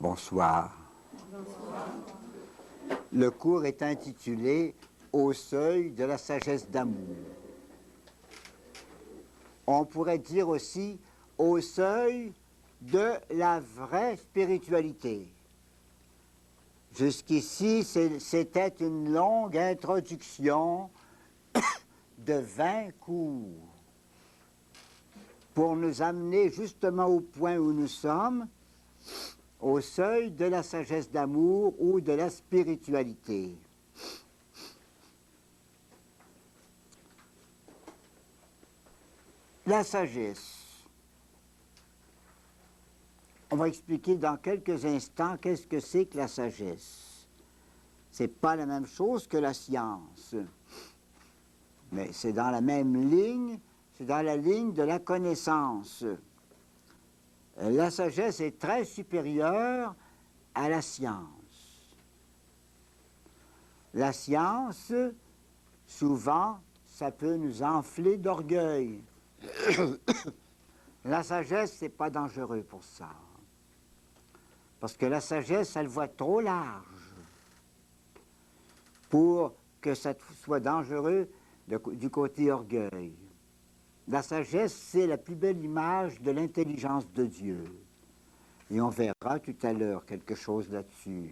Bonsoir. Le cours est intitulé « Au seuil de la sagesse d'amour ». On pourrait dire aussi « Au seuil de la vraie spiritualité ». Jusqu'ici, c'était une longue introduction de 20 cours pour nous amener justement au point où nous sommes, au seuil de la sagesse d'amour ou de la spiritualité. La sagesse. On va expliquer dans quelques instants qu'est-ce que c'est que la sagesse. C'est pas la même chose que la science, mais c'est dans la même ligne, c'est dans la ligne de la connaissance. La sagesse est très supérieure à la science. La science, souvent, ça peut nous enfler d'orgueil. La sagesse, c'est pas dangereux pour ça. Parce que la sagesse, elle voit trop large pour que ça soit dangereux du côté orgueil. La sagesse, c'est la plus belle image de l'intelligence de Dieu. Et on verra tout à l'heure quelque chose là-dessus.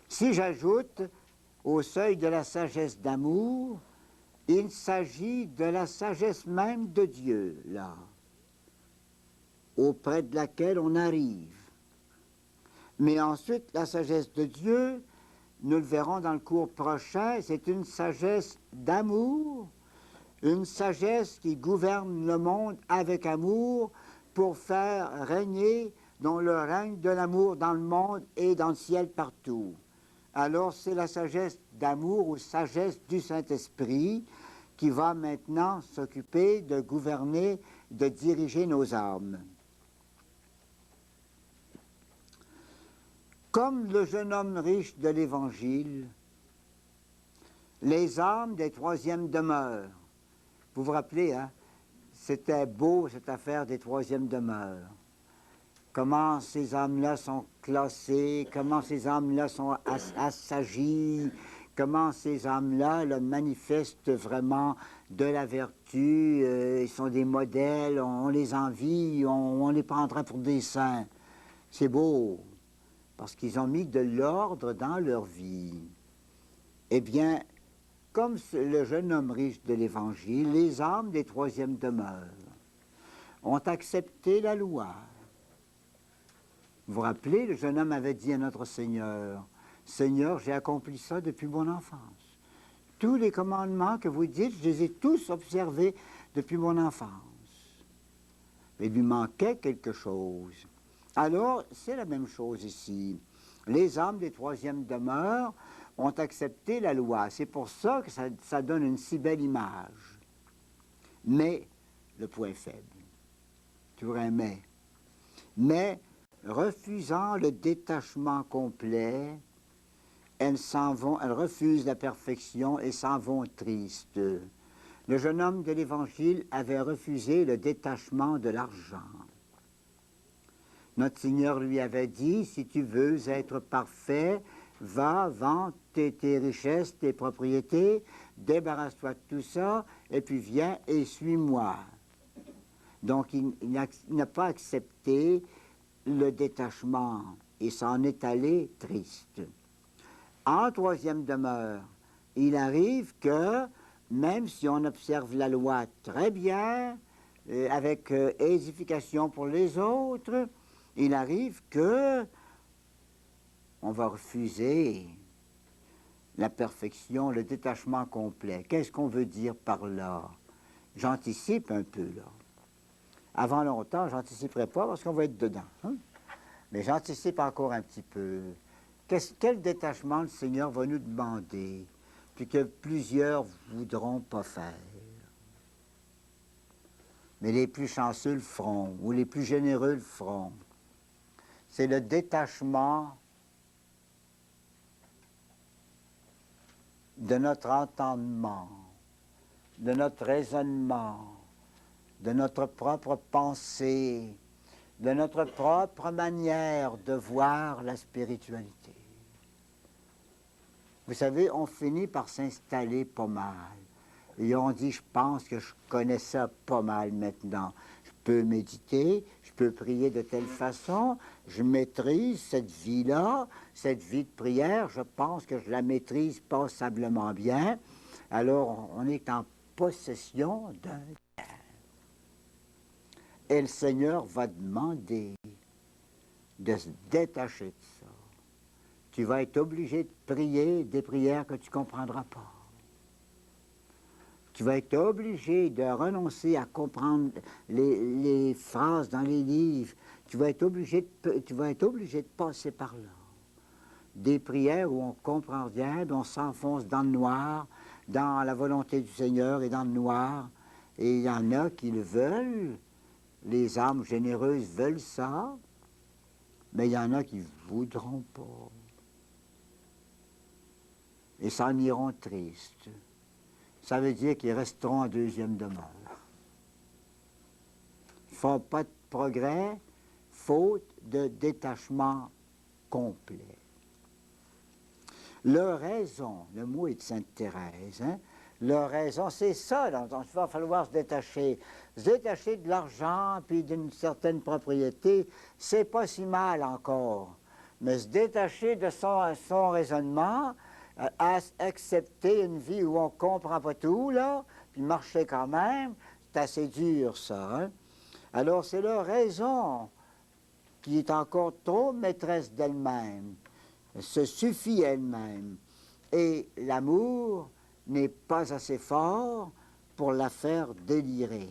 Si j'ajoute au seuil de la sagesse d'amour, il s'agit de la sagesse même de Dieu, là, auprès de laquelle on arrive. Mais ensuite, la sagesse de Dieu, nous le verrons dans le cours prochain, c'est une sagesse d'amour, une sagesse qui gouverne le monde avec amour pour faire régner dans le règne de l'amour dans le monde et dans le ciel partout. Alors c'est la sagesse d'amour ou sagesse du Saint-Esprit qui va maintenant s'occuper de gouverner, de diriger nos âmes. Comme le jeune homme riche de l'Évangile, les âmes des troisièmes demeures. Vous vous rappelez, hein? C'était beau cette affaire des troisièmes demeures. Comment ces âmes-là sont classées, comment ces âmes-là sont assagies, comment ces âmes-là manifestent vraiment de la vertu, ils sont des modèles, on les envie, on les prendrait pour des saints. C'est beau, parce qu'ils ont mis de l'ordre dans leur vie. Eh bien, comme le jeune homme riche de l'Évangile, les âmes des troisièmes demeures ont accepté la loi. Vous vous rappelez, le jeune homme avait dit à notre Seigneur, « Seigneur, j'ai accompli ça depuis mon enfance. Tous les commandements que vous dites, je les ai tous observés depuis mon enfance. » Mais il lui manquait quelque chose. Alors, c'est la même chose ici. Les âmes des troisièmes demeures ont accepté la loi. C'est pour ça que ça donne une si belle image. Mais, le point faible, toujours un mais, refusant le détachement complet, elles refusent la perfection et s'en vont tristes. Le jeune homme de l'Évangile avait refusé le détachement de l'argent. Notre Seigneur lui avait dit, si tu veux être parfait, va, vends tes richesses, tes propriétés, débarrasse-toi de tout ça, et puis viens et suis-moi. Donc il n'a pas accepté le détachement et s'en est allé triste. En troisième demeure, il arrive que, même si on observe la loi très bien, avec édification pour les autres, il arrive que on va refuser la perfection, le détachement complet. Qu'est-ce qu'on veut dire par là? J'anticipe un peu, là. Avant longtemps, j'anticiperai pas parce qu'on va être dedans. Hein? Mais j'anticipe encore un petit peu. Quel détachement le Seigneur va nous demander, puis que plusieurs voudront pas faire? Mais les plus chanceux le feront, ou les plus généreux le feront. C'est le détachement de notre entendement, de notre raisonnement, de notre propre pensée, de notre propre manière de voir la spiritualité. Vous savez, on finit par s'installer pas mal. Et on dit, je pense que je connais ça pas mal maintenant. Je peux méditer, je peux prier de telle façon, je maîtrise cette vie-là, cette vie de prière, je pense que je la maîtrise passablement bien. Alors, on est en possession d'un bien. Et le Seigneur va demander de se détacher de ça. Tu vas être obligé de prier des prières que tu ne comprendras pas. Tu vas être obligé de renoncer à comprendre les phrases dans les livres. Tu vas être obligé de passer par là. Des prières où on comprend rien, où on s'enfonce dans le noir, dans la volonté du Seigneur et dans le noir. Et il y en a qui le veulent. Les âmes généreuses veulent ça, mais il y en a qui ne voudront pas. Et s'en iront tristes. Ça veut dire qu'ils resteront en deuxième demeure. Ils ne font pas de progrès, faute de détachement complet. Leur raison, le mot est de Sainte Thérèse, hein? Leur raison, c'est ça dont il va falloir se détacher. Se détacher de l'argent puis d'une certaine propriété, c'est pas si mal encore. Mais se détacher de son raisonnement, accepter une vie où on ne comprend pas tout, là, puis marcher quand même, c'est assez dur, ça. Hein? Alors, c'est leur raison qui est encore trop maîtresse d'elle-même, se suffit elle-même. Et l'amour n'est pas assez fort pour la faire délirer.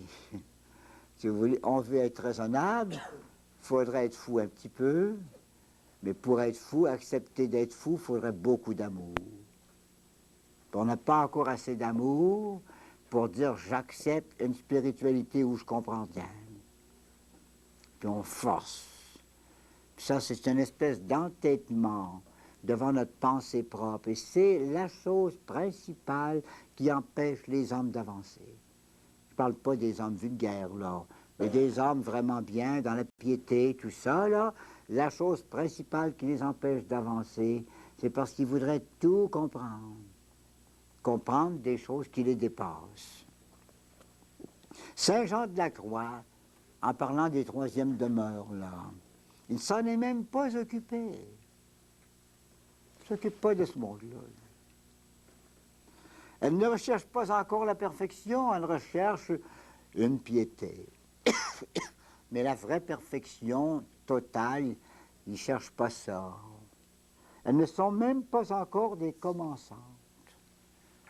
Si vous voulez, on veut être raisonnable, il faudrait être fou un petit peu, mais pour être fou, accepter d'être fou, il faudrait beaucoup d'amour. On n'a pas encore assez d'amour pour dire j'accepte une spiritualité où je comprends bien. Puis on force. Puis ça, c'est une espèce d'entêtement devant notre pensée propre. Et c'est la chose principale qui empêche les hommes d'avancer. Je ne parle pas des hommes vulgaires, là, mais des hommes vraiment bien, dans la piété, tout ça, là. La chose principale qui les empêche d'avancer, c'est parce qu'ils voudraient tout comprendre. Comprendre des choses qui les dépassent. Saint Jean de la Croix, en parlant des troisièmes demeures, là, il ne s'en est même pas occupé. Il ne s'occupe pas de ce monde-là. Elle ne recherche pas encore la perfection, elle recherche une piété. Mais la vraie perfection totale, ils ne cherchent pas ça. Elles ne sont même pas encore des commençantes.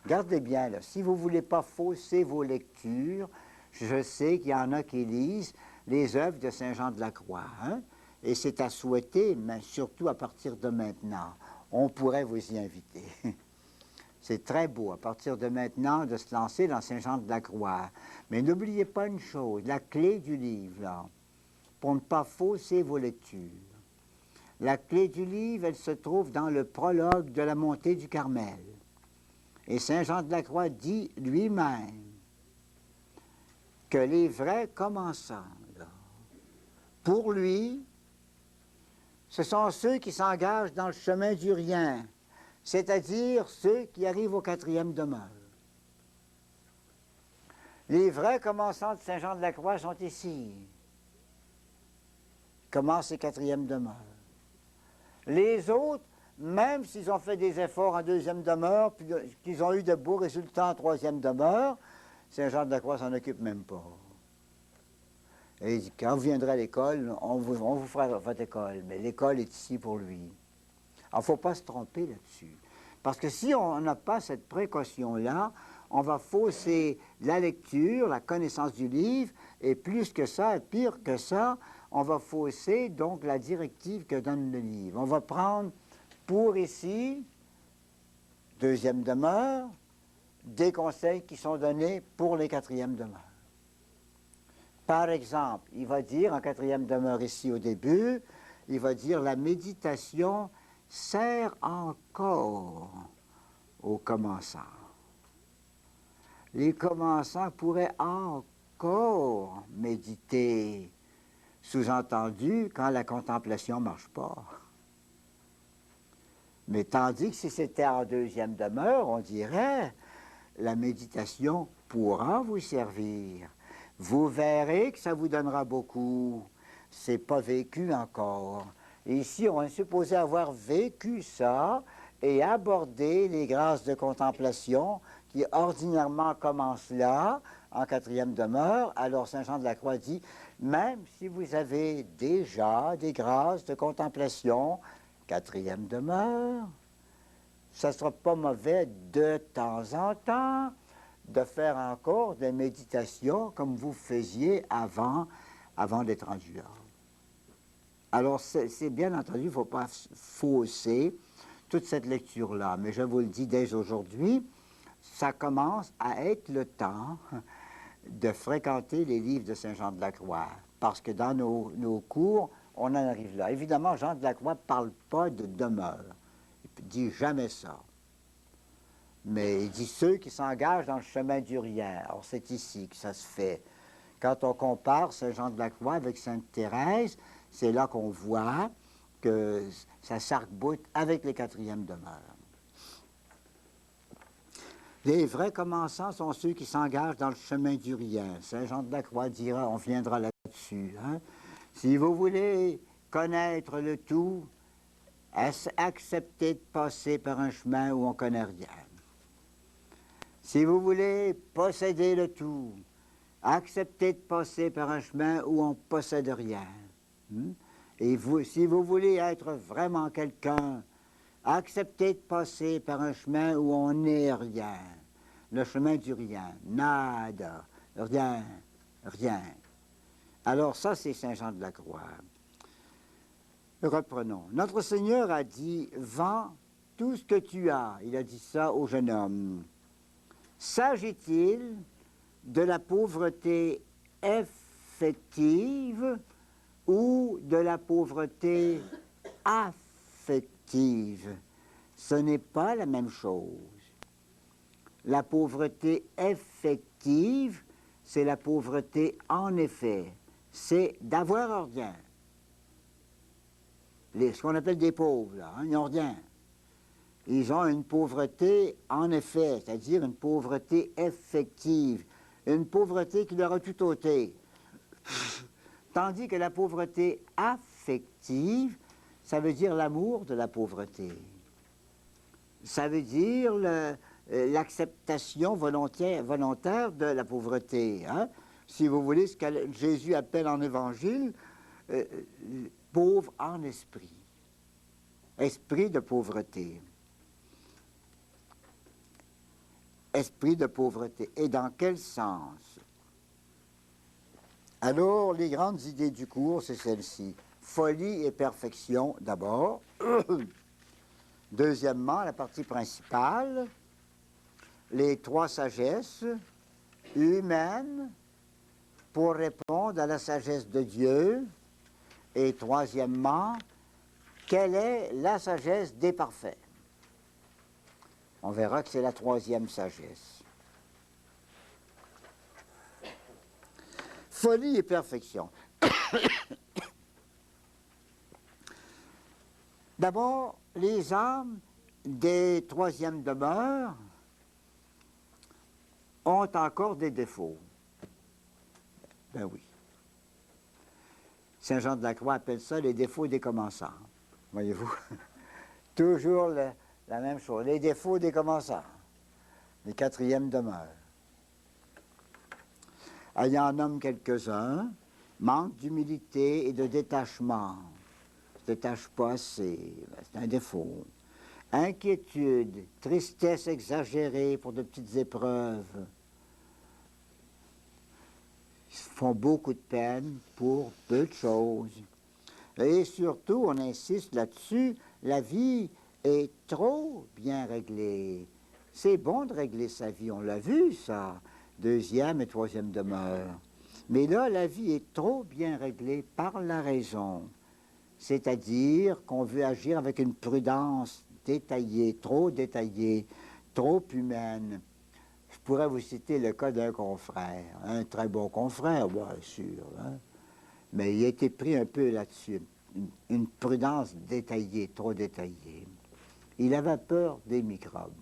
Regardez bien, là, si vous ne voulez pas fausser vos lectures, je sais qu'il y en a qui lisent les œuvres de Saint Jean de la Croix, hein? Et c'est à souhaiter, mais surtout à partir de maintenant. On pourrait vous y inviter. C'est très beau, à partir de maintenant, de se lancer dans Saint Jean de la Croix. Mais n'oubliez pas une chose, la clé du livre, là, pour ne pas fausser vos lectures. La clé du livre, elle se trouve dans le prologue de la montée du Carmel. Et Saint Jean de la Croix dit lui-même que les vrais commençants, là, pour lui, ce sont ceux qui s'engagent dans le chemin du rien, c'est-à-dire ceux qui arrivent au quatrième demeure. Les vrais commençants de Saint Jean de la Croix sont ici. Commencent les quatrième demeure. Les autres, même s'ils ont fait des efforts en deuxième demeure, puis qu'ils ont eu de beaux résultats en troisième demeure, Saint Jean de la Croix s'en occupe même pas. Et il dit, quand vous viendrez à l'école, on vous fera votre école, mais l'école est ici pour lui. Alors, il ne faut pas se tromper là-dessus. Parce que si on n'a pas cette précaution-là, on va fausser la lecture, la connaissance du livre, et plus que ça, et pire que ça, on va fausser donc la directive que donne le livre. On va prendre pour ici, deuxième demeure, des conseils qui sont donnés pour les quatrièmes demeures. Par exemple, il va dire, en quatrième demeure ici au début, il va dire la méditation sert encore aux commençants. Les commençants pourraient encore méditer Sous-entendu, quand la contemplation ne marche pas. Mais tandis que si c'était en deuxième demeure, on dirait, la méditation pourra vous servir. Vous verrez que ça vous donnera beaucoup. C'est pas vécu encore. Et ici, on est supposé avoir vécu ça et aborder les grâces de contemplation qui ordinairement commencent là, en quatrième demeure. Alors Saint Jean de la Croix dit, même si vous avez déjà des grâces de contemplation, quatrième demeure, ça ne sera pas mauvais de temps en temps de faire encore des méditations comme vous faisiez avant d'être rendu là. Alors, c'est bien entendu, il ne faut pas fausser toute cette lecture-là. Mais je vous le dis dès aujourd'hui, ça commence à être le temps de fréquenter les livres de Saint Jean de la Croix. Parce que dans nos cours, on en arrive là. Évidemment, Jean de la Croix ne parle pas de demeure. Il ne dit jamais ça. Mais il dit ceux qui s'engagent dans le chemin du rien. Alors, c'est ici que ça se fait. Quand on compare Saint Jean de la Croix avec Sainte Thérèse, c'est là qu'on voit que ça s'arc-boute avec les quatrièmes demeures. Les vrais commençants sont ceux qui s'engagent dans le chemin du rien. Saint Jean de la Croix dira, on viendra là-dessus. Hein? Si vous voulez connaître le tout, acceptez de passer par un chemin où on ne connaît rien. Si vous voulez posséder le tout, acceptez de passer par un chemin où on ne possède rien. Et si vous voulez être vraiment quelqu'un, acceptez de passer par un chemin où on n'est rien. Le chemin du rien. Nada. Rien. Rien. Alors ça, c'est Saint Jean de la Croix. Reprenons. Notre Seigneur a dit, vends tout ce que tu as. Il a dit ça au jeune homme. S'agit-il de la pauvreté effective ou de la pauvreté affective? Ce n'est pas la même chose. La pauvreté effective, c'est la pauvreté en effet. C'est d'avoir rien. Ce qu'on appelle des pauvres, là, hein, ils n'ont rien. Ils ont une pauvreté en effet, c'est-à-dire une pauvreté effective, une pauvreté qui leur a tout ôté. Tandis que la pauvreté affective, ça veut dire l'amour de la pauvreté. Ça veut dire l'acceptation volontaire de la pauvreté. Hein? Si vous voulez, ce que Jésus appelle en Évangile, pauvre en esprit. Esprit de pauvreté. Esprit de pauvreté. Et dans quel sens? Alors, les grandes idées du cours, c'est celles-ci. Folie et perfection, d'abord. Deuxièmement, la partie principale, les trois sagesses humaines pour répondre à la sagesse de Dieu. Et troisièmement, quelle est la sagesse des parfaits? On verra que c'est la troisième sagesse. Folie et perfection. D'abord, les âmes des troisièmes demeures ont encore des défauts. Ben oui. Saint Jean de la Croix appelle ça les défauts des commençants. Voyez-vous? Toujours la même chose. Les défauts des commençants. Les quatrièmes demeures. Il y en nomme quelques-uns. Manque d'humilité et de détachement. Ne se détache pas assez. C'est un défaut. Inquiétude, tristesse exagérée pour de petites épreuves. Ils font beaucoup de peine pour peu de choses. Et surtout, on insiste là-dessus, la vie est trop bien réglée. C'est bon de régler sa vie, on l'a vu ça, deuxième et troisième demeure. Mais là, la vie est trop bien réglée par la raison. C'est-à-dire qu'on veut agir avec une prudence détaillée, trop humaine. Je pourrais vous citer le cas d'un confrère, un très bon confrère, bien sûr. Hein? Mais il a été pris un peu là-dessus. Une prudence détaillée, trop détaillée. Il avait peur des microbes.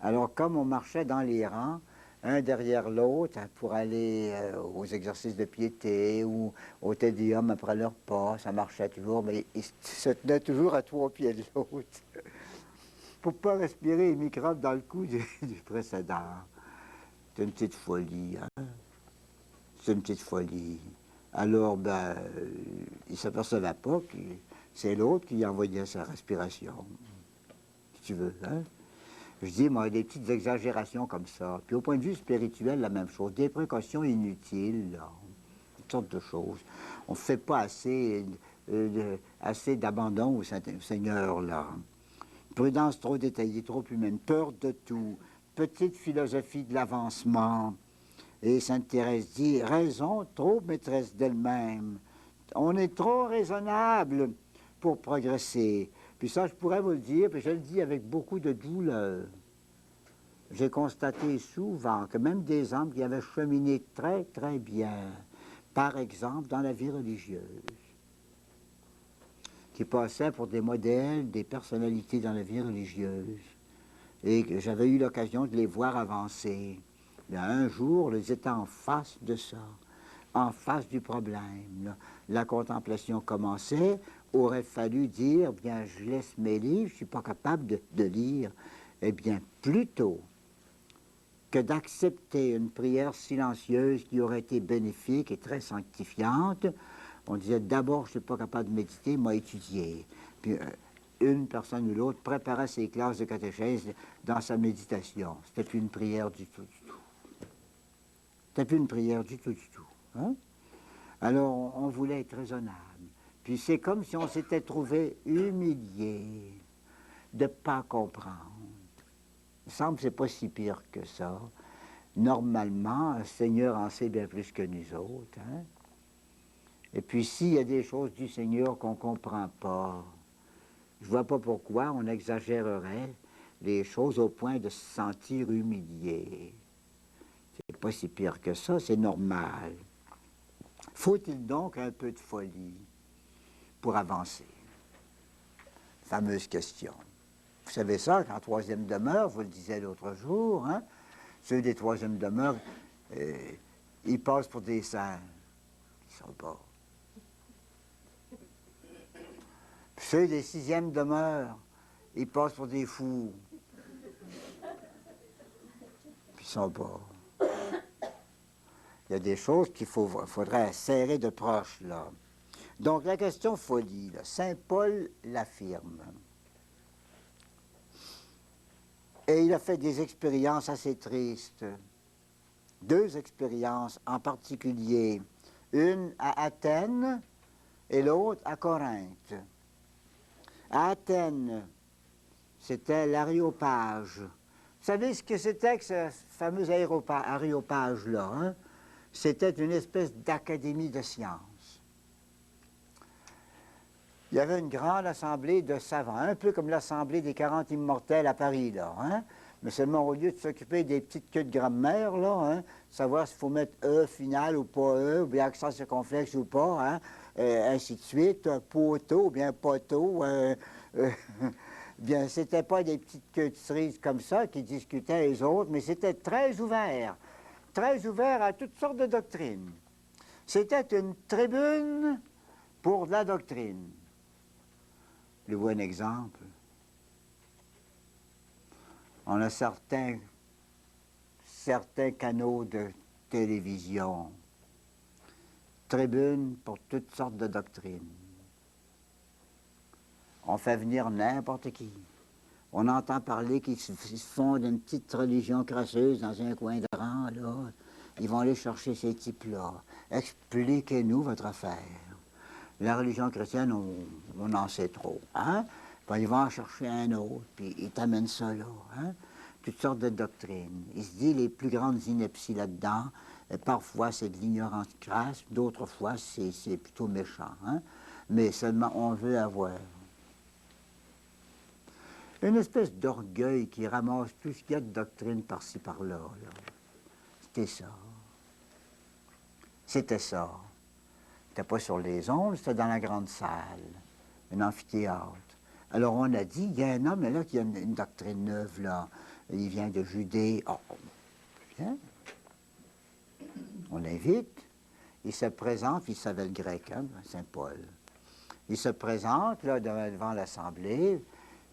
Alors, comme on marchait dans les rangs, un derrière l'autre, pour aller aux exercices de piété ou au tédium après leur pas, ça marchait toujours, mais ils se tenaient toujours à 3 pieds de l'autre pour ne pas respirer les microbes dans le cou du précédent. C'est une petite folie, hein? C'est une petite folie. Alors, ben, il ne s'apercevait pas que c'est l'autre qui envoyait sa respiration, si tu veux, hein? Je dis, moi, des petites exagérations comme ça. Puis au point de vue spirituel, la même chose. Des précautions inutiles, là. Toutes sortes de choses. On ne fait pas assez d'abandon au Seigneur, là. Prudence trop détaillée, trop humaine. Peur de tout. Petite philosophie de l'avancement. Et Sainte Thérèse dit, raison trop maîtresse d'elle-même. On est trop raisonnable pour progresser. Puis ça, je pourrais vous le dire, puis je le dis avec beaucoup de douleur. J'ai constaté souvent que même des hommes qui avaient cheminé très, très bien, par exemple dans la vie religieuse, qui passaient pour des modèles, des personnalités dans la vie religieuse, et que j'avais eu l'occasion de les voir avancer. Bien, un jour, ils étaient en face de ça, en face du problème, là. La contemplation commençait, aurait fallu dire, bien, je laisse mes livres, je ne suis pas capable de lire. Eh bien, plutôt que d'accepter une prière silencieuse qui aurait été bénéfique et très sanctifiante, on disait d'abord, je ne suis pas capable de méditer, moi étudier. Puis une personne ou l'autre préparait ses classes de catéchèse dans sa méditation. C'était plus une prière du tout, du tout. C'était plus une prière du tout, du tout. Hein? Alors, on voulait être raisonnable. Puis c'est comme si on s'était trouvé humilié de ne pas comprendre. Il me semble que ce n'est pas si pire que ça. Normalement, le Seigneur en sait bien plus que nous autres. Hein? Et puis, s'il y a des choses du Seigneur qu'on ne comprend pas, je ne vois pas pourquoi on exagérerait les choses au point de se sentir humilié. C'est pas si pire que ça, c'est normal. Faut-il donc un peu de folie pour avancer? Fameuse question. Vous savez ça, qu'en troisième demeure, vous le disiez l'autre jour, hein? Ceux des troisième demeure, ils passent pour des saints. Ils ne sont pas. Puis ceux des sixième demeure, ils passent pour des fous. Puis ils ne sont pas. Il y a des choses qu'il faudrait serrer de proche, là. Donc, la question folie, là, Saint Paul l'affirme. Et il a fait des expériences assez tristes. 2 expériences en particulier. Une à Athènes et l'autre à Corinthe. À Athènes, c'était l'aréopage. Vous savez ce que c'était que ce fameux aréopage-là, hein? C'était une espèce d'académie de sciences. Il y avait une grande assemblée de savants, un peu comme l'assemblée des 40 immortels à Paris, là, hein? Mais seulement au lieu de s'occuper des petites queues de grammaire, là, hein, savoir s'il faut mettre E final ou pas E, ou bien accent circonflexe ou pas, hein, ainsi de suite, poteau ou bien poteau, bien, c'était pas des petites queues de cerises comme ça qui discutaient les autres, mais c'était très ouvert à toutes sortes de doctrines. C'était une tribune pour la doctrine. Je vous un exemple. On a certains canaux de télévision, tribunes pour toutes sortes de doctrines. On fait venir n'importe qui. On entend parler qu'ils se font d'une petite religion crasseuse dans un coin de rang, là. Ils vont aller chercher ces types-là. Expliquez-nous votre affaire. La religion chrétienne, on en sait trop. Hein? Puis ils vont en chercher un autre, puis ils t'amènent ça là. Hein? Toutes sortes de doctrines. Il se dit les plus grandes inepties là-dedans. Parfois, c'est de l'ignorance crasse, d'autres fois, c'est plutôt méchant. Hein? Mais seulement, on veut avoir une espèce d'orgueil qui ramasse tout ce qu'il y a de doctrine par-ci, par-là. Là. C'était ça. C'était ça. C'était pas sur les ondes, c'était dans la grande salle, un amphithéâtre. Alors on a dit, il y a un homme là qui a une doctrine neuve, là. Il vient de Judée. Oh, viens. On l'invite. Il se présente, il savait le grec, hein, Saint Paul. Il se présente là devant l'Assemblée,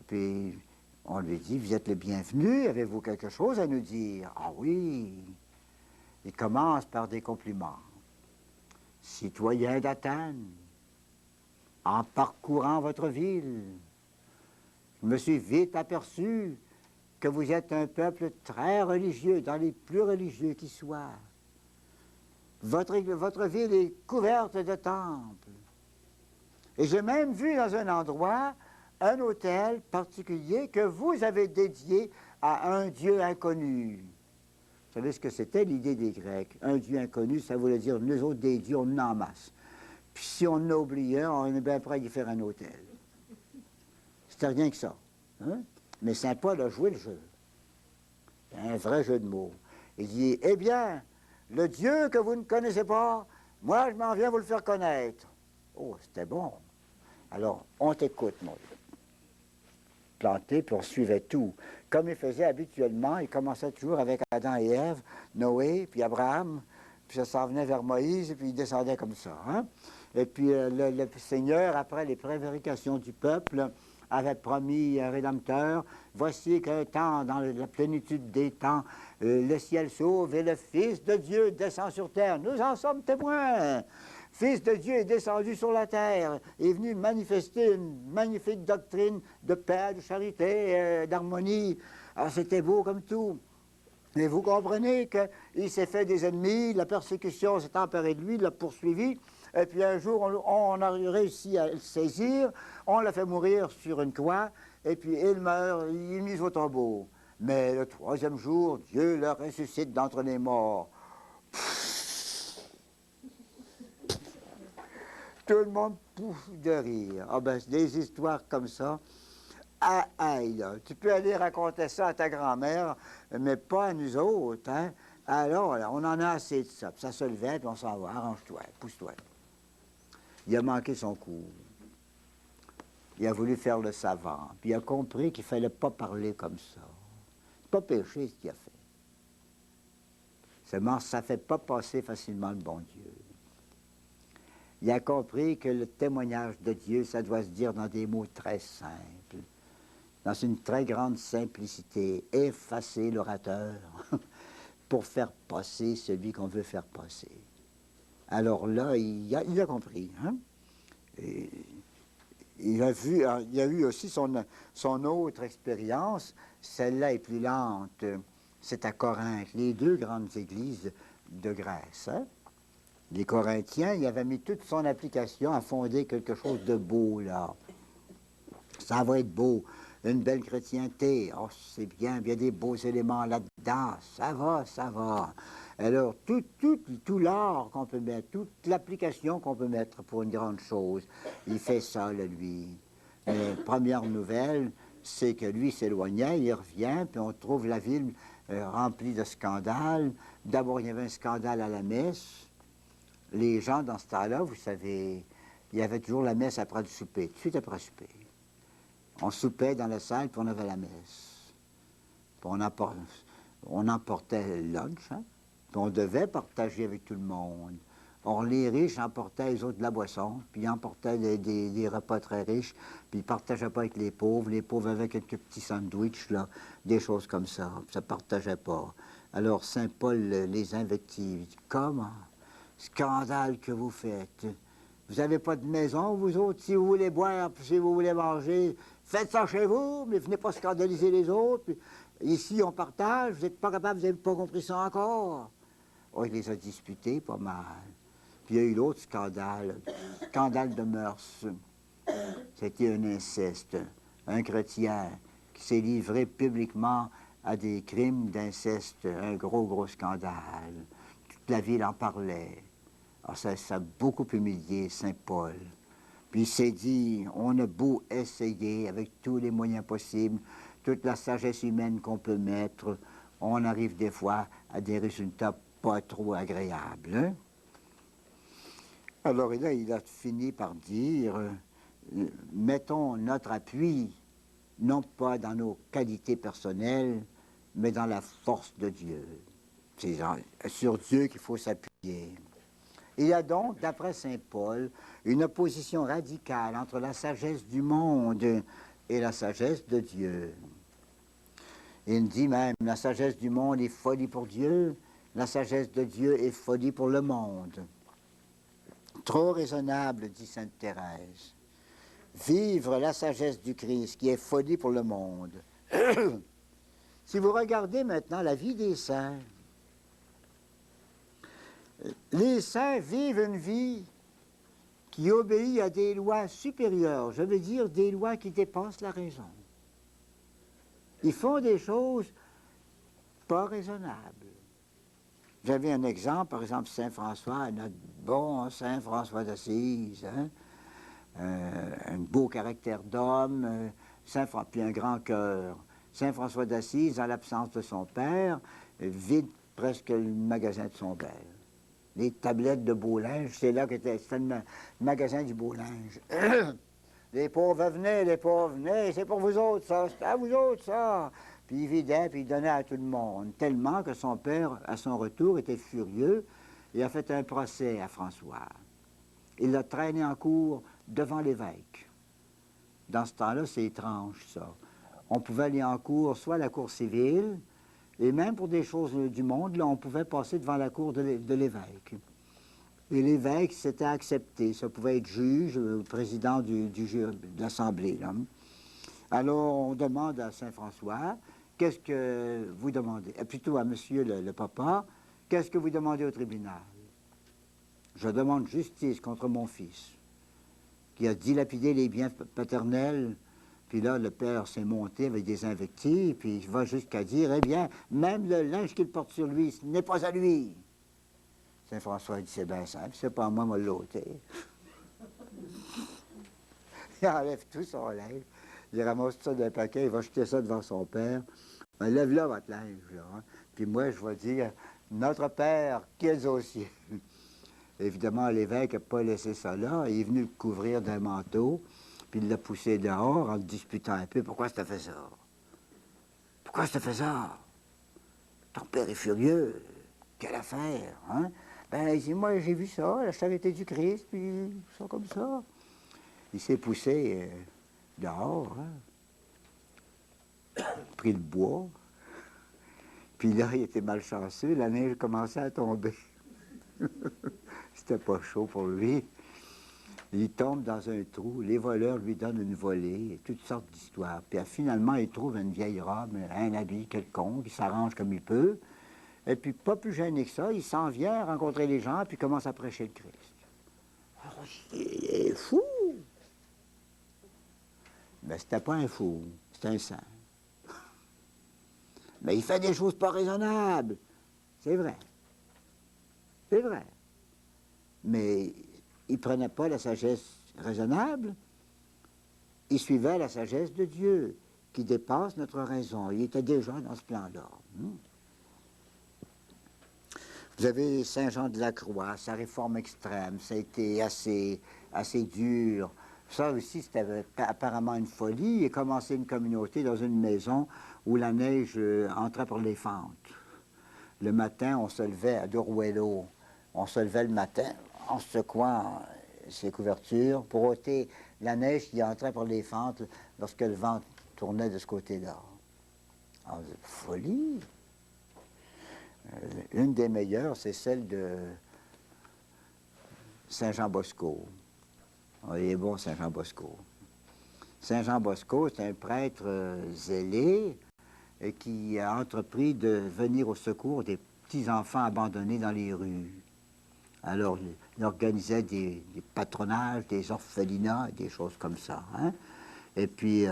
puis on lui dit, vous êtes le bienvenu, avez-vous quelque chose à nous dire? Ah oui. Il commence par des compliments. Citoyen d'Athènes, en parcourant votre ville, je me suis vite aperçu que vous êtes un peuple très religieux, dans les plus religieux qui soient. Votre ville est couverte de temples. Et j'ai même vu dans un endroit un hôtel particulier que vous avez dédié à un Dieu inconnu. Vous savez ce que c'était l'idée des Grecs? Un Dieu inconnu, ça voulait dire nous autres des dieux, on en a en masse. Puis si on en a oublié un, on est bien prêt à y faire un hôtel. C'était rien que ça. Hein? Mais Saint Paul a joué le jeu. Un vrai jeu de mots. Il dit, eh bien, le Dieu que vous ne connaissez pas, moi je m'en viens vous le faire connaître. Oh, c'était bon. Alors, on t'écoute, mon Dieu. Planté, puis on suivait tout. Comme il faisait habituellement, il commençait toujours avec Adam et Ève, Noé, puis Abraham, puis ça s'en venait vers Moïse, et puis il descendait comme ça. Hein? Et puis le Seigneur, après les prévarications du peuple, avait promis un Rédempteur. Voici qu'un temps, dans la plénitude des temps, le ciel s'ouvre et le Fils de Dieu descend sur terre. Nous en sommes témoins. Fils de Dieu est descendu sur la terre, est venu manifester une magnifique doctrine de paix, de charité, d'harmonie. Alors c'était beau comme tout. Mais vous comprenez qu'il s'est fait des ennemis, la persécution s'est emparée de lui, l'a poursuivi, et puis un jour on a réussi à le saisir, on l'a fait mourir sur une croix, et puis il meurt, il est mis au tombeau. Mais le troisième jour, Dieu le ressuscite d'entre les morts. Tout le monde pouffe de rire. Ah ben, des histoires comme ça. Ah, aïe, là. Tu peux aller raconter ça à ta grand-mère, mais pas à nous autres, hein. Alors, là, on en a assez de ça. Puis ça se levait, puis on s'en va. Arrange-toi, pousse-toi. Il a manqué son coup. Il a voulu faire le savant. Puis il a compris qu'il ne fallait pas parler comme ça. C'est pas péché ce qu'il a fait. Seulement, ça ne fait pas passer facilement le bon Dieu. Il a compris que le témoignage de Dieu, ça doit se dire dans des mots très simples, dans une très grande simplicité, effacer l'orateur pour faire passer celui qu'on veut faire passer. Alors là, il a compris. Hein? Et il a eu aussi son autre expérience, celle-là est plus lente, c'est à Corinthe, les deux grandes églises de Grèce. Hein? Les Corinthiens, il avait mis toute son application à fonder quelque chose de beau, là. Ça va être beau, une belle chrétienté, oh, c'est bien, il y a des beaux éléments là-dedans, ça va, ça va. Alors, tout l'art qu'on peut mettre, toute l'application qu'on peut mettre pour une grande chose, il fait ça, là, lui. Mais première nouvelle, c'est que lui s'éloignait, il revient, puis on trouve la ville remplie de scandales. D'abord, il y avait un scandale à la messe. Les gens, dans ce temps-là, vous savez, il y avait toujours la messe après le souper, tout de suite après le souper. On soupait dans la salle, puis on avait la messe. Puis on emportait le lunch, hein? Puis on devait partager avec tout le monde. Or, les riches emportaient les autres de la boisson, puis ils emportaient des repas très riches, puis ils ne partageaient pas avec les pauvres. Les pauvres avaient quelques petits sandwichs, là, des choses comme ça. Puis ça ne partageait pas. Alors, Saint Paul les invective. Il dit, comment? Scandale que vous faites. Vous n'avez pas de maison, vous autres, si vous voulez boire, puis si vous voulez manger, faites ça chez vous, mais venez pas scandaliser les autres. Puis, ici, on partage, vous n'êtes pas capable, vous n'avez pas compris ça encore. Oh, il les a disputés pas mal. Puis il y a eu l'autre scandale, scandale de mœurs. C'était un inceste, un chrétien qui s'est livré publiquement à des crimes d'inceste, un gros scandale. Toute la ville en parlait. Alors ça a beaucoup humilié Saint Paul. Puis il s'est dit, on a beau essayer avec tous les moyens possibles, toute la sagesse humaine qu'on peut mettre, on arrive des fois à des résultats pas trop agréables. Hein? Alors là, il a fini par dire, mettons notre appui, non pas dans nos qualités personnelles, mais dans la force de Dieu. C'est sur Dieu qu'il faut s'appuyer. Il y a donc, d'après saint Paul, une opposition radicale entre la sagesse du monde et la sagesse de Dieu. Il dit même, la sagesse du monde est folie pour Dieu, la sagesse de Dieu est folie pour le monde. Trop raisonnable, dit sainte Thérèse. Vivre la sagesse du Christ, qui est folie pour le monde. Si vous regardez maintenant la vie des saints, les saints vivent une vie qui obéit à des lois supérieures, je veux dire des lois qui dépassent la raison. Ils font des choses pas raisonnables. J'avais un exemple, par exemple saint François, notre bon saint François d'Assise, hein? Un beau caractère d'homme, puis un grand cœur. Saint François d'Assise, en l'absence de son père, vide presque le magasin de son père. Les tablettes de beau linge, c'était le magasin du beau linge. Les pauvres venaient, c'est pour vous autres ça, c'est à vous autres ça. Puis il vidait, puis il donnait à tout le monde, tellement que son père, à son retour, était furieux et a fait un procès à François. Il l'a traîné en cour devant l'évêque. Dans ce temps-là, c'est étrange, ça. On pouvait aller en cour, soit à la cour civile, et même pour des choses du monde, là, on pouvait passer devant la cour de l'évêque. Et l'évêque s'était accepté. Ça pouvait être juge, président de l'Assemblée. Alors, on demande à Saint-François, qu'est-ce que vous demandez? Plutôt à monsieur le papa, qu'est-ce que vous demandez au tribunal? Je demande justice contre mon fils, qui a dilapidé les biens paternels. Puis là, le père s'est monté avec des invectives, puis il va jusqu'à dire, eh bien, même le linge qu'il porte sur lui, ce n'est pas à lui. Saint François dit, c'est bien simple, c'est pas à moi, moi l'ôter. Il enlève tout son linge, il ramasse ça d'un paquet, il va jeter ça devant son père. Ben, lève là votre linge, là. Hein. Puis moi, je vais dire, notre Père qui es aux cieux. Évidemment, l'évêque n'a pas laissé ça là, il est venu le couvrir d'un manteau, puis il l'a poussé dehors en le disputant un peu. Pourquoi tu as fait ça? Pourquoi tu as fait ça? Ton père est furieux. Quelle affaire, hein? Ben, il dit, moi, j'ai vu ça, la charité du Christ, puis ça comme ça. Il s'est poussé dehors, hein? Pris le bois. Puis là, il était malchanceux, la neige commençait à tomber. C'était pas chaud pour lui. Il tombe dans un trou, les voleurs lui donnent une volée, toutes sortes d'histoires. Puis finalement, il trouve une vieille robe, un habit quelconque, il s'arrange comme il peut. Et puis, pas plus gêné que ça, il s'en vient rencontrer les gens, puis commence à prêcher le Christ. Alors, il est fou! Mais c'était pas un fou, c'était un saint. Mais il fait des choses pas raisonnables. C'est vrai. C'est vrai. Mais il ne prenait pas la sagesse raisonnable, il suivait la sagesse de Dieu, qui dépasse notre raison. Il était déjà dans ce plan-là. Vous avez Saint Jean de la Croix, sa réforme extrême, ça a été assez dur. Ça aussi, c'était apparemment une folie. Il a commencé une communauté dans une maison où la neige entrait par les fentes. Le matin, on se levait à Doruello. On se levait le matin en secouant ses couvertures pour ôter la neige qui entrait par les fentes lorsque le vent tournait de ce côté-là. Alors, folie! Une des meilleures, c'est celle de Saint Jean Bosco. Il est bon, Saint Jean Bosco. Saint Jean Bosco, c'est un prêtre zélé et qui a entrepris de venir au secours des petits-enfants abandonnés dans les rues. Alors, il organisait des patronages, des orphelinats, des choses comme ça. Hein? Et puis,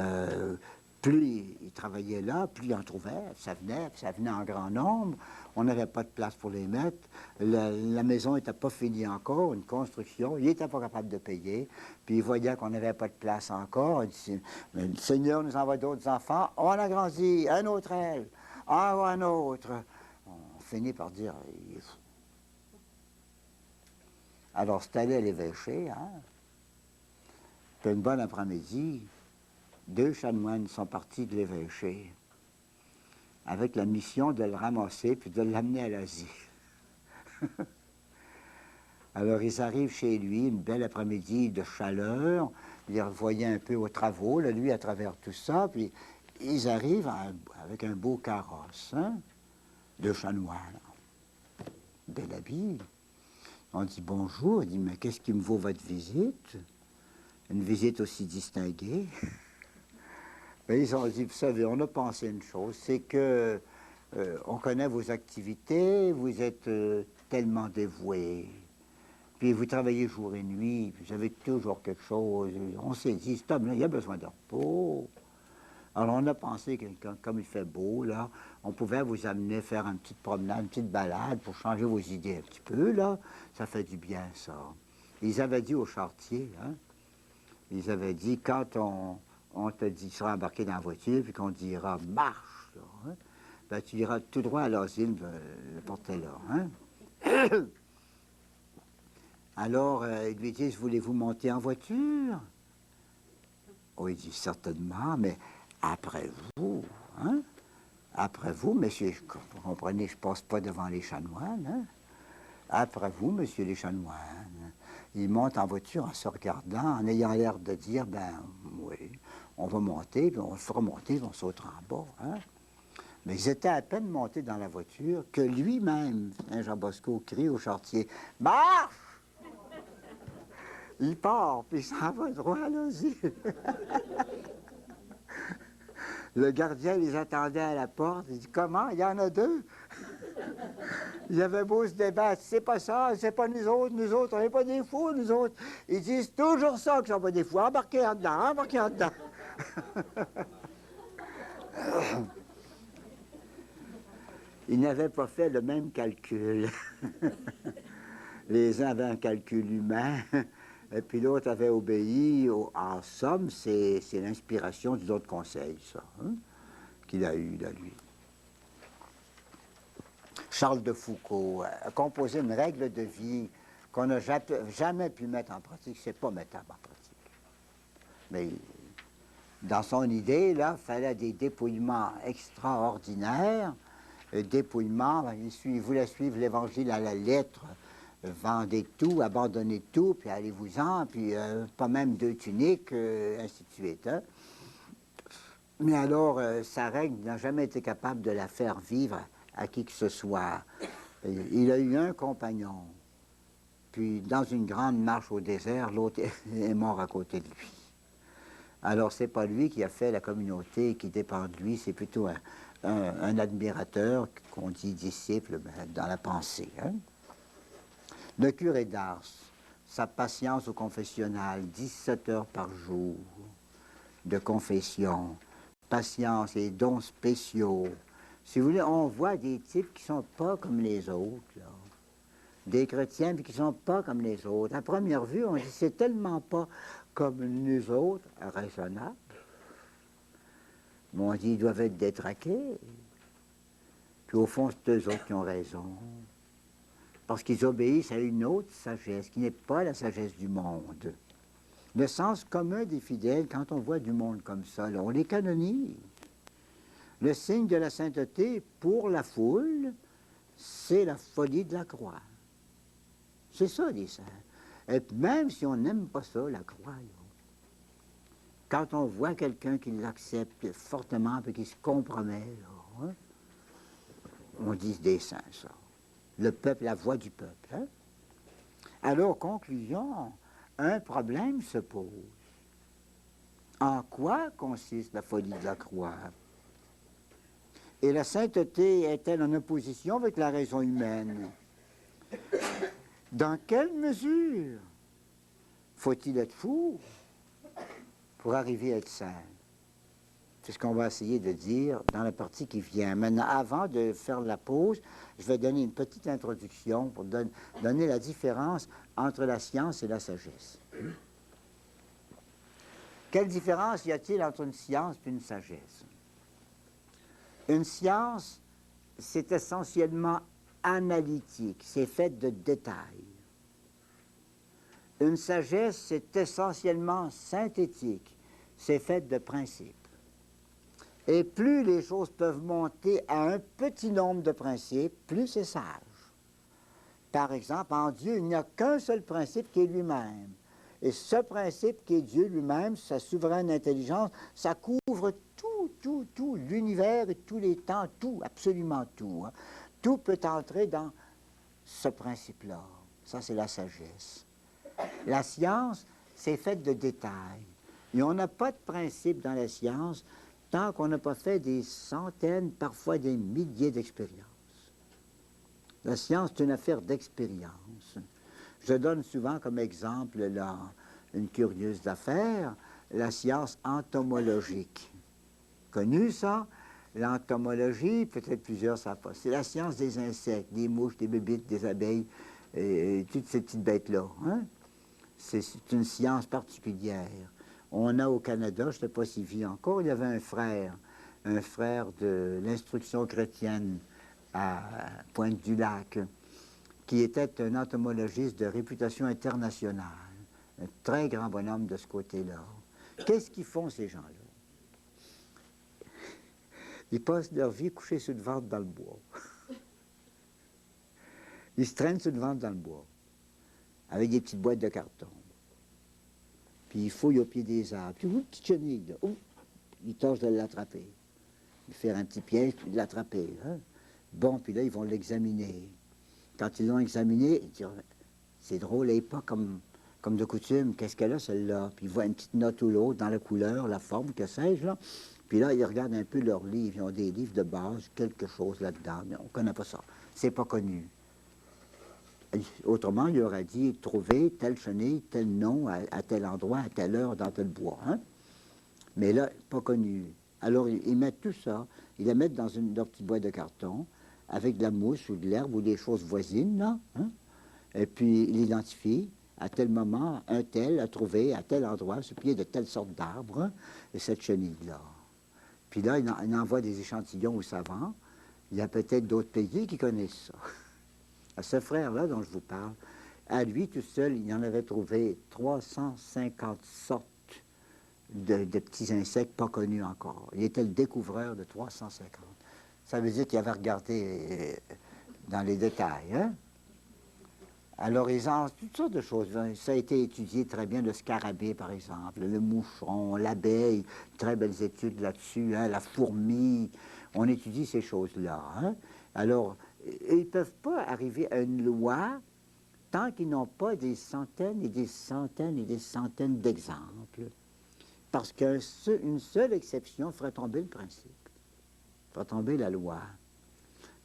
plus il travaillait là, plus il en trouvait. Ça venait en grand nombre. On n'avait pas de place pour les mettre. La maison n'était pas finie encore, une construction. Il n'était pas capable de payer. Puis il voyait qu'on n'avait pas de place encore. Il dit, le Seigneur nous envoie d'autres enfants. On agrandit, un autre aile, un autre. On finit par dire, il est fou. Alors, c'est allé à l'évêché, hein. Puis une bonne après-midi, 2 chanoines sont partis de l'évêché avec la mission de le ramasser puis de l'amener à l'Asie. Alors, ils arrivent chez lui, une belle après-midi de chaleur. Ils voyaient un peu aux travaux, là, lui, à travers tout ça. Puis, ils arrivent avec un beau carrosse, hein, de chanoines, bel habit. On dit bonjour. Il dit, mais qu'est-ce qui me vaut votre visite? Une visite aussi distinguée. Mais ils ont dit, vous savez, on a pensé une chose, c'est que on connaît vos activités, vous êtes tellement dévoués. Puis vous travaillez jour et nuit, puis vous avez toujours quelque chose. On s'est dit, cet homme-là, il a besoin de repos. Alors on a pensé que comme il fait beau, là, on pouvait vous amener faire une petite promenade, une petite balade pour changer vos idées un petit peu, là. Ça fait du bien, ça. Ils avaient dit au charretier, hein, ils avaient dit, quand on te dit, tu seras embarqué dans la voiture, puis qu'on dira, marche, là, hein, ben, tu iras tout droit à l'asile, le porte-là, hein. Alors, ils lui disent, voulez-vous monter en voiture? Oh, il dit, certainement, mais après vous, hein? Après vous, monsieur, vous comprenez, je ne passe pas devant les chanoines, hein? Après vous, monsieur les chanoines. Il monte en voiture en se regardant, en ayant l'air de dire, ben oui, on va monter, puis on se fera monter, puis on sautera en bas, hein? Mais ils étaient à peine montés dans la voiture que lui-même, hein, Jean Bosco, crie au charretier, « Marche! » Il part, puis il s'en va droit à l'asile. Le gardien les attendait à la porte. Il dit, comment? Il y en a 2. Ils avaient beau se débattre. C'est pas ça, c'est pas nous autres, on n'est pas des fous, nous autres. Ils disent toujours ça qu'ils sont pas des fous. Embarquez en dedans, embarquez en dedans. Ils n'avaient pas fait le même calcul. Les uns avaient un calcul humain, et puis l'autre avait obéi. En somme, c'est l'inspiration du autre conseil, ça, hein, qu'il a eu de lui. Charles de Foucault a composé une règle de vie qu'on n'a jamais pu mettre en pratique. C'est pas mettable en pratique. Mais dans son idée, là, il fallait des dépouillements extraordinaires. Dépouillement, il voulait suivre l'Évangile à la lettre. Vendez tout, abandonnez tout, puis allez-vous-en, puis pas même 2 tuniques, ainsi de suite. Hein? Mais alors, sa règle n'a jamais été capable de la faire vivre à qui que ce soit. Il a eu un compagnon, puis dans une grande marche au désert, l'autre est mort à côté de lui. Alors, c'est pas lui qui a fait la communauté qui dépend de lui, c'est plutôt un admirateur, qu'on dit disciple, dans la pensée. Hein? Le curé d'Ars, sa patience au confessionnal, 17 heures par jour de confession, patience et dons spéciaux. Si vous voulez, on voit des types qui ne sont pas comme les autres, là. Des chrétiens qui ne sont pas comme les autres. À première vue, on dit c'est tellement pas comme nous autres, raisonnable. Mais on dit ils doivent être détraqués. Puis au fond, c'est eux autres qui ont raison. Parce qu'ils obéissent à une autre sagesse, qui n'est pas la sagesse du monde. Le sens commun des fidèles, quand on voit du monde comme ça, là, on les canonise. Le signe de la sainteté pour la foule, c'est la folie de la croix. C'est ça, les saints. Et même si on n'aime pas ça, la croix, là, quand on voit quelqu'un qui l'accepte fortement et qui se compromet, là, hein, on dit des saints, ça. Le peuple, la voix du peuple. Hein? Alors, conclusion, un problème se pose. En quoi consiste la folie de la croix? Et la sainteté est-elle en opposition avec la raison humaine? Dans quelle mesure faut-il être fou pour arriver à être saint? C'est ce qu'on va essayer de dire dans la partie qui vient. Maintenant, avant de faire la pause, je vais donner une petite introduction pour donner la différence entre la science et la sagesse. Quelle différence y a-t-il entre une science et une sagesse? Une science, c'est essentiellement analytique, c'est fait de détails. Une sagesse, c'est essentiellement synthétique. C'est fait de principes. Et plus les choses peuvent monter à un petit nombre de principes, plus c'est sage. Par exemple, en Dieu, il n'y a qu'un seul principe qui est lui-même. Et ce principe qui est Dieu lui-même, sa souveraine intelligence, ça couvre tout, l'univers et tous les temps, tout, absolument tout. Hein. Tout peut entrer dans ce principe-là. Ça, c'est la sagesse. La science, c'est fait de détails. Et on n'a pas de principe dans la science tant qu'on n'a pas fait des centaines, parfois des milliers d'expériences. La science, c'est une affaire d'expérience. Je donne souvent comme exemple là, une curieuse affaire, la science entomologique. Connu ça? L'entomologie, peut-être plusieurs savent pas. C'est la science des insectes, des mouches, des bébites, des abeilles, et toutes ces petites bêtes-là. Hein? C'est une science particulière. On a au Canada, je ne sais pas s'il vit encore, il y avait un frère de l'instruction chrétienne à Pointe-du-Lac, qui était un entomologiste de réputation internationale. Un très grand bonhomme de ce côté-là. Qu'est-ce qu'ils font, ces gens-là? Ils passent leur vie couchés sur le ventre dans le bois. Ils se traînent sur le ventre dans le bois, avec des petites boîtes de carton. Puis ils fouillent au pied des arbres. Puis, une petite chenille, là. Ils tâchent de l'attraper. De faire un petit piège, puis de l'attraper. Hein? Bon, puis là, ils vont l'examiner. Quand ils l'ont examiné, ils disent, c'est drôle, elle n'est pas comme de coutume. Qu'est-ce qu'elle a, celle-là? Puis ils voient une petite note ou l'autre dans la couleur, la forme, que sais-je, là. Puis là, ils regardent un peu leurs livres. Ils ont des livres de base, quelque chose là-dedans. Mais on ne connaît pas ça. C'est pas connu. Autrement, il aurait dit trouver telle chenille, tel nom, à tel endroit, à telle heure, dans tel bois. Hein? Mais là, pas connu. Alors, ils mettent tout ça, ils la mettent dans leur petite boîte de carton, avec de la mousse ou de l'herbe ou des choses voisines, là. Hein? Et puis, ils l'identifient. À tel moment, un tel a trouvé à tel endroit, sur pied de telle sorte d'arbre, hein, et cette chenille-là. Puis là, il envoie des échantillons aux savants. Il y a peut-être d'autres pays qui connaissent ça. À ce frère-là dont je vous parle, à lui tout seul, il en avait trouvé 350 sortes de petits insectes pas connus encore. Il était le découvreur de 350. Ça veut dire qu'il avait regardé dans les détails. Hein? Alors, ils ont toutes sortes de choses. Ça a été étudié très bien, le scarabée, par exemple, le moucheron, l'abeille, très belles études là-dessus, hein, la fourmi. On étudie ces choses-là. Hein? Alors, ils ne peuvent pas arriver à une loi tant qu'ils n'ont pas des centaines et des centaines et des centaines d'exemples. Parce qu'une seule exception ferait tomber le principe, ferait tomber la loi.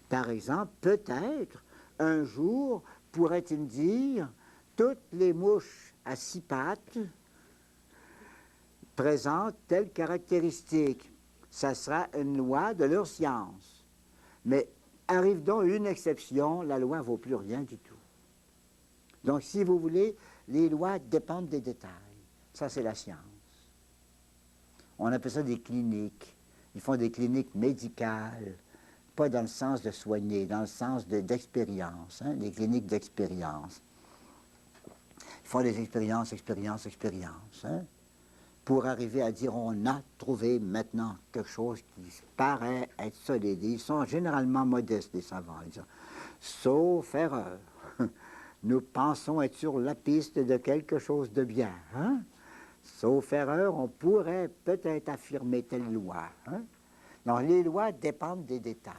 Par exemple, peut-être, un jour, pourrait-il dire, toutes les mouches à 6 pattes présentent telle caractéristique. Ça sera une loi de leur science. Mais arrive donc une exception, la loi ne vaut plus rien du tout. Donc, si vous voulez, les lois dépendent des détails. Ça, c'est la science. On appelle ça des cliniques. Ils font des cliniques médicales, pas dans le sens de soigner, dans le sens d'expérience, hein, des cliniques d'expérience. Ils font des expériences, hein, pour arriver à dire on a trouvé maintenant quelque chose qui paraît être solide. Ils sont généralement modestes, les savants. Ils disent, sauf erreur, nous pensons être sur la piste de quelque chose de bien. Hein? Sauf erreur, on pourrait peut-être affirmer telle loi. Hein? Donc, les lois dépendent des détails.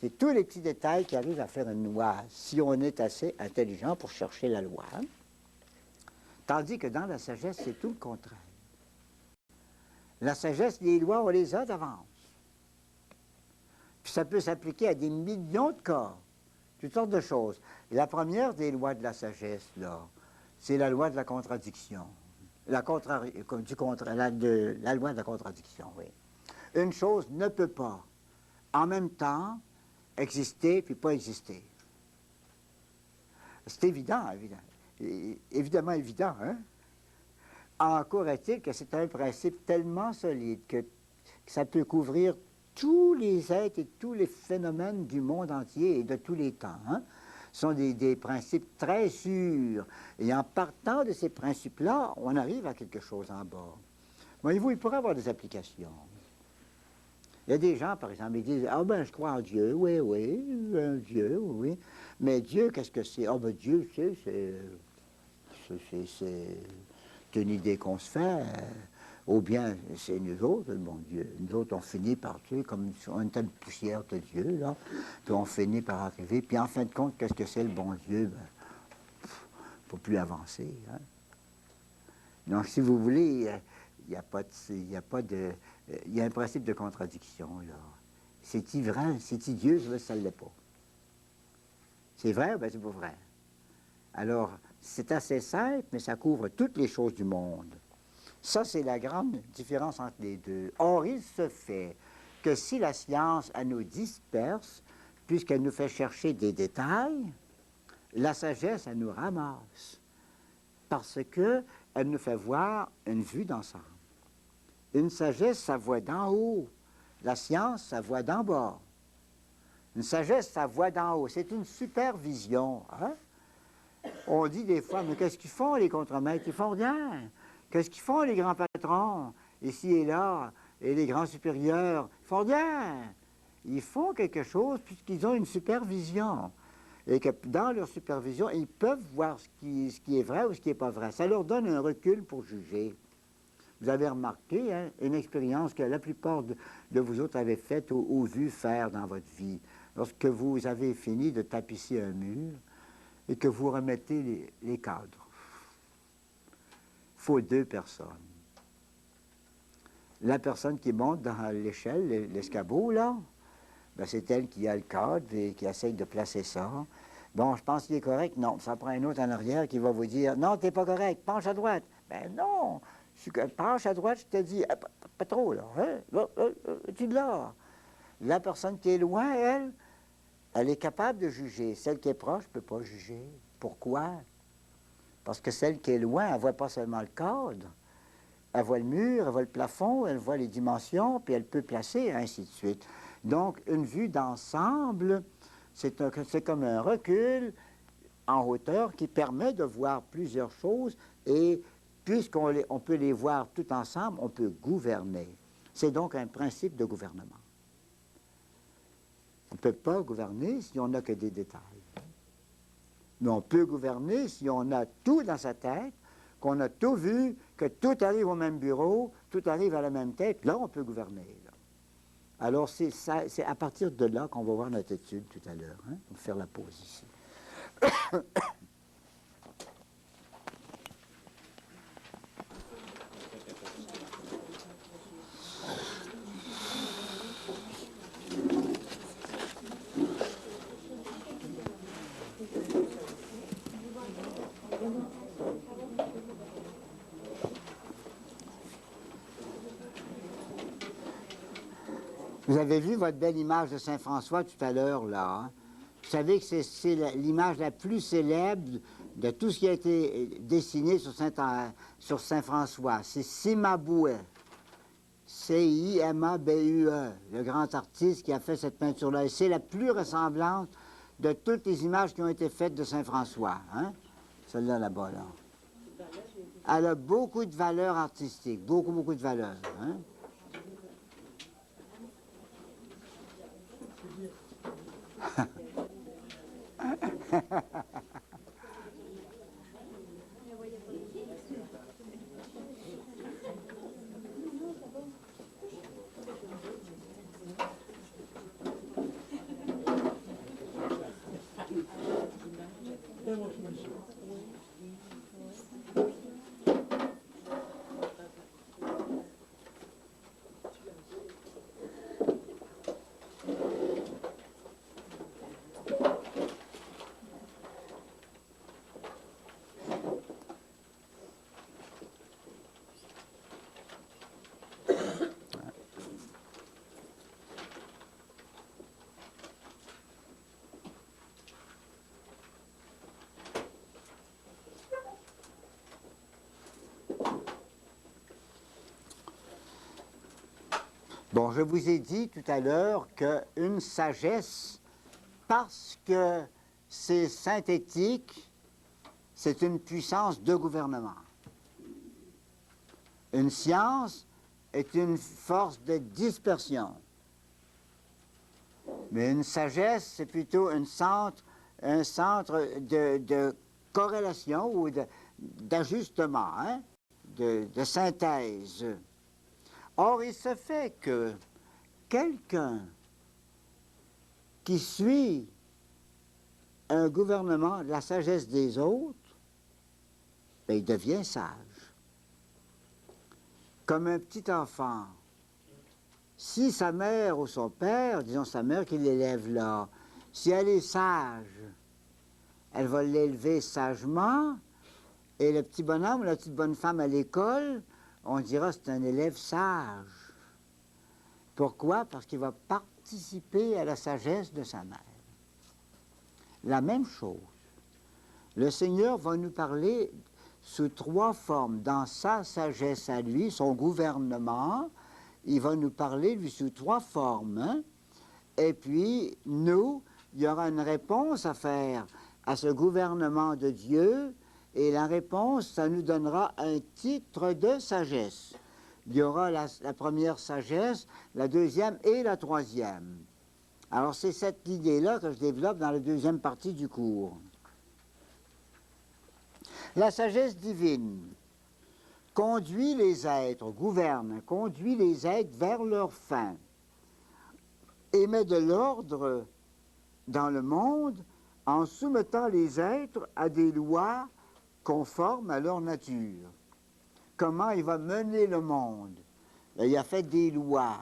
C'est tous les petits détails qui arrivent à faire une loi, si on est assez intelligent pour chercher la loi. Hein? Tandis que dans la sagesse, c'est tout le contraire. La sagesse, les lois, on les a d'avance. Puis ça peut s'appliquer à des millions de cas, toutes sortes de choses. Et la première des lois de la sagesse, là, c'est la loi de la contradiction. La loi de la contradiction, oui. Une chose ne peut pas, en même temps, exister puis pas exister. C'est évident, évidemment évident, hein? Encore est-il que c'est un principe tellement solide que ça peut couvrir tous les êtres et tous les phénomènes du monde entier et de tous les temps. Hein? sont des principes très sûrs. Et en partant de ces principes-là, on arrive à quelque chose en bas. Voyez-vous, il pourrait y avoir des applications. Il y a des gens, par exemple, ils disent « Ah ben, je crois en Dieu, oui, oui, un Dieu, oui. Mais Dieu, qu'est-ce que c'est? Ah ben, Dieu, c'est une idée qu'on se fait. Ou bien, c'est nous autres, le bon Dieu. Nous autres, on finit par tuer comme une telle poussière de Dieu, là. Puis on finit par arriver. Puis en fin de compte, qu'est-ce que c'est le bon Dieu? Ben, il ne faut plus avancer. Hein? Donc, si vous voulez, il y a un principe de contradiction, là. C'est-il vrai? C'est-il Dieu? Ça ne l'est pas. C'est vrai? Ben, c'est pas vrai. Alors, c'est assez simple, mais ça couvre toutes les choses du monde. Ça, c'est la grande différence entre les deux. Or, il se fait que si la science, elle nous disperse, puisqu'elle nous fait chercher des détails, la sagesse, elle nous ramasse. Parce qu'elle nous fait voir une vue d'ensemble. Une sagesse, ça voit d'en haut. La science, ça voit d'en bas. Une sagesse, ça voit d'en haut. C'est une supervision. Hein? On dit des fois, mais qu'est-ce qu'ils font les contremaîtres? Ils font rien. Qu'est-ce qu'ils font les grands patrons, ici et là, et les grands supérieurs? Ils font rien. Ils font quelque chose puisqu'ils ont une supervision. Et que dans leur supervision, ils peuvent voir ce qui est vrai ou ce qui n'est pas vrai. Ça leur donne un recul pour juger. Vous avez remarqué hein, une expérience que la plupart de vous autres avez faite ou vu faire dans votre vie. Lorsque vous avez fini de tapisser un mur et que vous remettez les cadres. Il faut deux personnes. La personne qui monte dans l'échelle, l'escabeau, là, ben c'est elle qui a le cadre et qui essaye de placer ça. Bon, je pense qu'il est correct. Non, ça prend un autre en arrière qui va vous dire « Non, t'es pas correct, penche à droite. » Ben non, penche à droite, je te dis « Pas trop, là. Hein? Tu là. » La personne qui est loin, elle est capable de juger. Celle qui est proche ne peut pas juger. Pourquoi? Parce que celle qui est loin, elle ne voit pas seulement le cadre. Elle voit le mur, elle voit le plafond, elle voit les dimensions, puis elle peut placer, ainsi de suite. Donc, une vue d'ensemble, c'est comme un recul en hauteur qui permet de voir plusieurs choses et puisqu'on peut les voir tout ensemble, on peut gouverner. C'est donc un principe de gouvernement. On ne peut pas gouverner si on n'a que des détails. Mais on peut gouverner si on a tout dans sa tête, qu'on a tout vu, que tout arrive au même bureau, tout arrive à la même tête. Là, on peut gouverner. Là. Alors, c'est à partir de là qu'on va voir notre étude tout à l'heure. Hein? On va faire la pause ici. Vous avez vu votre belle image de Saint-François tout à l'heure, là. Hein? Vous savez que c'est l'image la plus célèbre de tout ce qui a été dessiné sur Saint-François. C'est Cimabue. C-I-M-A-B-U-E, le grand artiste qui a fait cette peinture-là. Et c'est la plus ressemblante de toutes les images qui ont été faites de Saint-François. Hein? Celle-là, là-bas, là. Elle a beaucoup de valeur artistique, beaucoup, beaucoup de valeur. Hein? Bon, je vous ai dit tout à l'heure qu'une sagesse, parce que c'est synthétique, c'est une puissance de gouvernement. Une science est une force de dispersion. Mais une sagesse, c'est plutôt un centre de corrélation ou d'ajustement, hein, de synthèse. Or, il se fait que quelqu'un qui suit un gouvernement, la sagesse des autres, ben, il devient sage. Comme un petit enfant. Si sa mère ou son père, disons sa mère qui l'élève là, si elle est sage, elle va l'élever sagement, et le petit bonhomme ou la petite bonne femme à l'école, on dira c'est un élève sage. Pourquoi? Parce qu'il va participer à la sagesse de sa mère. La même chose. Le Seigneur va nous parler sous trois formes. Dans sa sagesse à lui, son gouvernement, il va nous parler, lui, sous trois formes. Hein? Et puis, nous, il y aura une réponse à faire à ce gouvernement de Dieu, et la réponse, ça nous donnera un titre de sagesse. Il y aura la première sagesse, la deuxième et la troisième. Alors, c'est cette idée-là que je développe dans la deuxième partie du cours. La sagesse divine conduit les êtres, gouverne, conduit les êtres vers leur fin et met de l'ordre dans le monde en soumettant les êtres à des lois conformes à leur nature. Comment il va mener le monde? Il a fait des lois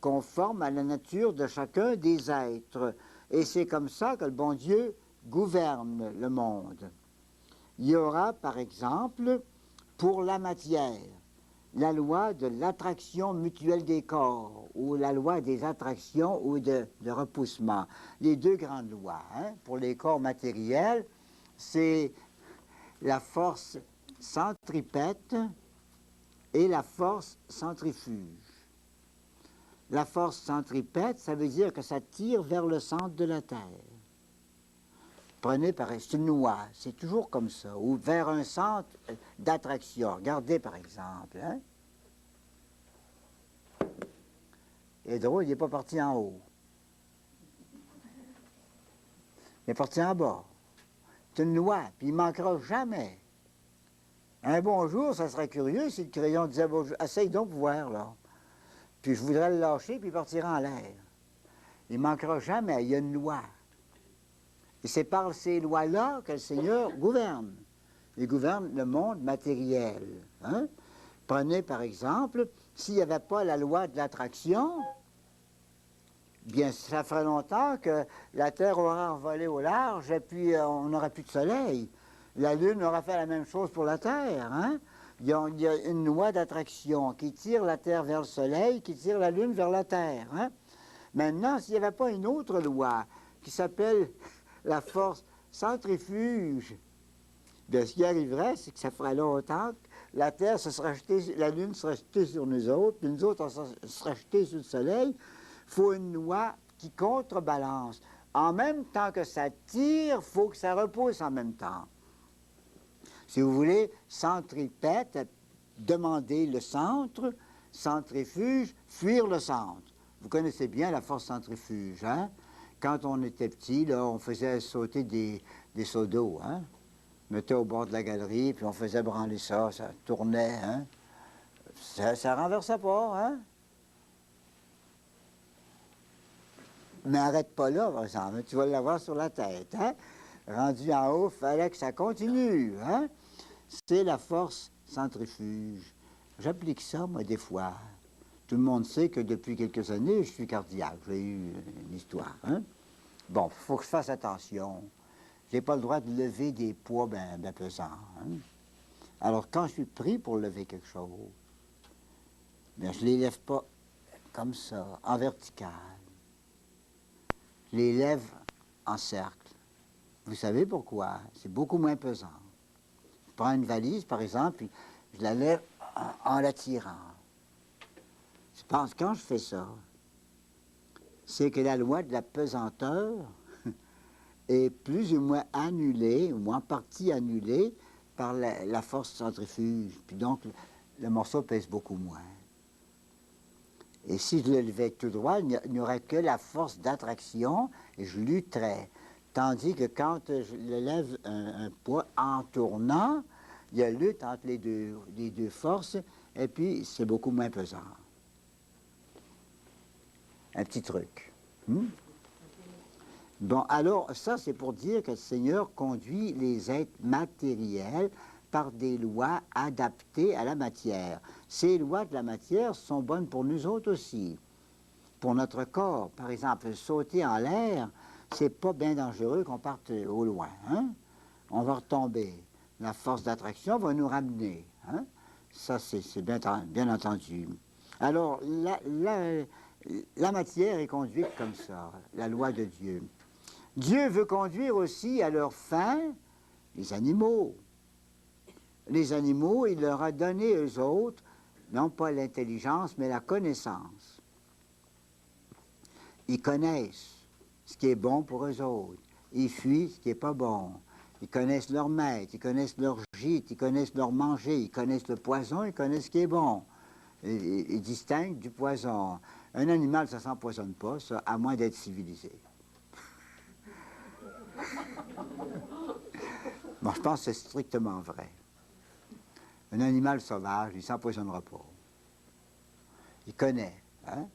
conformes à la nature de chacun des êtres. Et c'est comme ça que le bon Dieu gouverne le monde. Il y aura, par exemple, pour la matière, la loi de l'attraction mutuelle des corps, ou la loi des attractions ou de repoussement. Les deux grandes lois. Hein? Pour les corps matériels, c'est la force centripète et la force centrifuge. La force centripète, ça veut dire que ça tire vers le centre de la Terre. Prenez par exemple, c'est une loi, c'est toujours comme ça, ou vers un centre d'attraction. Regardez par exemple. Hein? Il est drôle, il n'est pas parti en haut. Il est parti en bas. C'est une loi, puis il ne manquera jamais. Un bon jour, ça serait curieux si le crayon disait bon, « Essaye donc de voir, là. » Puis je voudrais le lâcher, puis il partira en l'air. Il ne manquera jamais, il y a une loi. Et c'est par ces lois-là que le Seigneur gouverne. Il gouverne le monde matériel. Hein? Prenez par exemple, s'il n'y avait pas la loi de l'attraction, bien ça ferait longtemps que la Terre aurait envolé au large et puis on n'aurait plus de soleil. La Lune aurait fait la même chose pour la Terre. Hein? Il y a une loi d'attraction qui tire la Terre vers le soleil, qui tire la Lune vers la Terre. Hein? Maintenant, s'il n'y avait pas une autre loi qui s'appelle la force centrifuge, bien, ce qui arriverait, c'est que ça ferait longtemps que la Terre se serait jetée, la Lune serait jetée sur nous autres, puis nous autres, on serait jetés sur le Soleil. Il faut une loi qui contrebalance. En même temps que ça tire, il faut que ça repousse en même temps. Si vous voulez, centripète, demander le centre, centrifuge, fuir le centre. Vous connaissez bien la force centrifuge, hein? Quand on était petit, là, on faisait sauter des seaux d'eau, hein? On mettait au bord de la galerie, puis on faisait branler ça, ça tournait, hein? Ça renversait pas, hein? Mais arrête pas là, par exemple, tu vas l'avoir sur la tête, hein? Rendu en haut, il fallait que ça continue, hein? C'est la force centrifuge. J'applique ça, moi, des fois. Tout le monde sait que depuis quelques années, je suis cardiaque. J'ai eu une histoire, hein? Bon, il faut que je fasse attention. Je n'ai pas le droit de lever des poids ben pesants. Hein? Alors, quand je suis pris pour lever quelque chose, bien, je ne les lève pas comme ça, en vertical. Je les lève en cercle. Vous savez pourquoi? C'est beaucoup moins pesant. Je prends une valise, par exemple, puis je la lève en la tirant. Je pense, quand je fais ça, c'est que la loi de la pesanteur est plus ou moins annulé, ou en partie annulé, par la force centrifuge. Puis donc, le morceau pèse beaucoup moins. Et si je le levais tout droit, il n'y aurait que la force d'attraction et je lutterais. Tandis que quand je le lève un poids en tournant, il y a lutte entre les deux forces et puis c'est beaucoup moins pesant. Un petit truc. Bon, alors ça c'est pour dire que le Seigneur conduit les êtres matériels par des lois adaptées à la matière. Ces lois de la matière sont bonnes pour nous autres aussi, pour notre corps. Par exemple, sauter en l'air, c'est pas bien dangereux qu'on parte au loin. Hein? On va retomber. La force d'attraction va nous ramener. Hein? Ça, c'est bien entendu. Alors, la matière est conduite comme ça, la loi de Dieu. Dieu veut conduire aussi à leur fin les animaux. Les animaux, il leur a donné, eux autres, non pas l'intelligence, mais la connaissance. Ils connaissent ce qui est bon pour eux autres. Ils fuient ce qui n'est pas bon. Ils connaissent leur maître, ils connaissent leur gîte, ils connaissent leur manger, ils connaissent le poison, ils connaissent ce qui est bon. Ils distinguent du poison. Un animal, ça ne s'empoisonne pas, ça, à moins d'être civilisé. Bon, je pense que c'est strictement vrai. Un animal sauvage, il ne s'empoisonnera pas. Il connaît. Hein?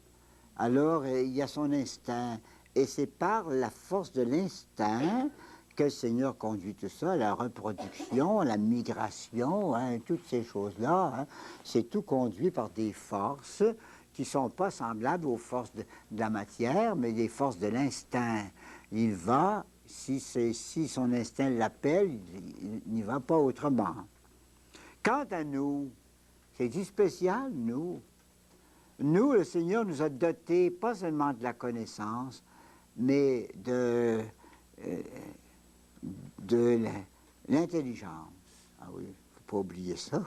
Alors, il y a son instinct. Et c'est par la force de l'instinct que le Seigneur conduit tout ça, la reproduction, la migration, hein, toutes ces choses-là. Hein, c'est tout conduit par des forces qui ne sont pas semblables aux forces de la matière, mais des forces de l'instinct. Il va, si son instinct l'appelle, il n'y va pas autrement. Quant à nous, c'est du spécial, nous. Nous, le Seigneur nous a dotés pas seulement de la connaissance, mais de l'intelligence. Ah oui, il ne faut pas oublier ça.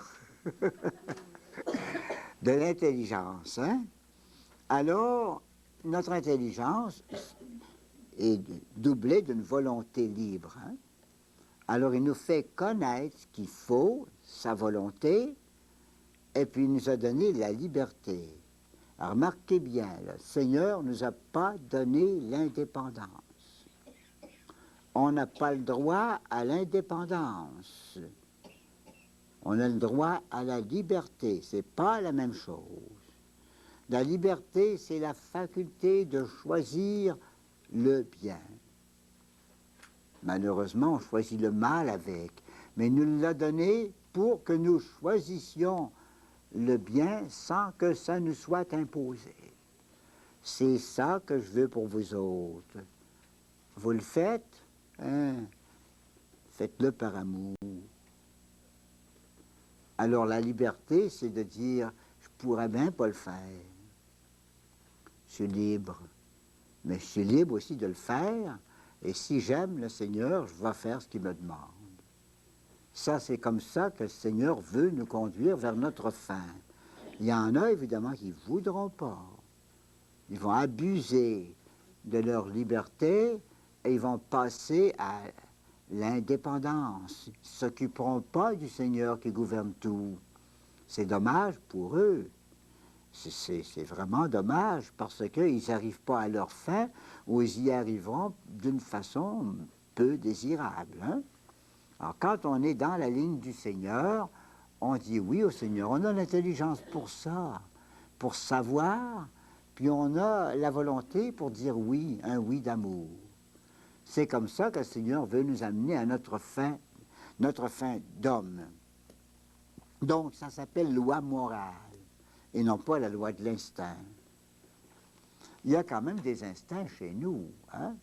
De l'intelligence, hein? Alors, notre intelligence est doublée d'une volonté libre. Hein? Alors, il nous fait connaître ce qu'il faut, sa volonté, et puis il nous a donné la liberté. Alors, remarquez bien, le Seigneur ne nous a pas donné l'indépendance. On n'a pas le droit à l'indépendance. On a le droit à la liberté. Ce n'est pas la même chose. La liberté, c'est la faculté de choisir le bien. Malheureusement, on choisit le mal avec. Mais il nous l'a donné pour que nous choisissions le bien sans que ça nous soit imposé. C'est ça que je veux pour vous autres. Vous le faites, hein? Faites-le par amour. Alors la liberté, c'est de dire, je pourrais bien pas le faire. Je suis libre. Mais je suis libre aussi de le faire. Et si j'aime le Seigneur, je vais faire ce qu'il me demande. Ça, c'est comme ça que le Seigneur veut nous conduire vers notre fin. Il y en a, évidemment, qui ne voudront pas. Ils vont abuser de leur liberté et ils vont passer à l'indépendance. Ils ne s'occuperont pas du Seigneur qui gouverne tout. C'est dommage pour eux. C'est vraiment dommage parce qu'ils n'arrivent pas à leur fin ou ils y arriveront d'une façon peu désirable. Hein? Alors quand on est dans la ligne du Seigneur, on dit oui au Seigneur. On a l'intelligence pour ça, pour savoir, puis on a la volonté pour dire oui, un oui d'amour. C'est comme ça que le Seigneur veut nous amener à notre fin d'homme. Donc ça s'appelle loi morale et non pas la loi de l'instinct. Il y a quand même des instincts chez nous, hein,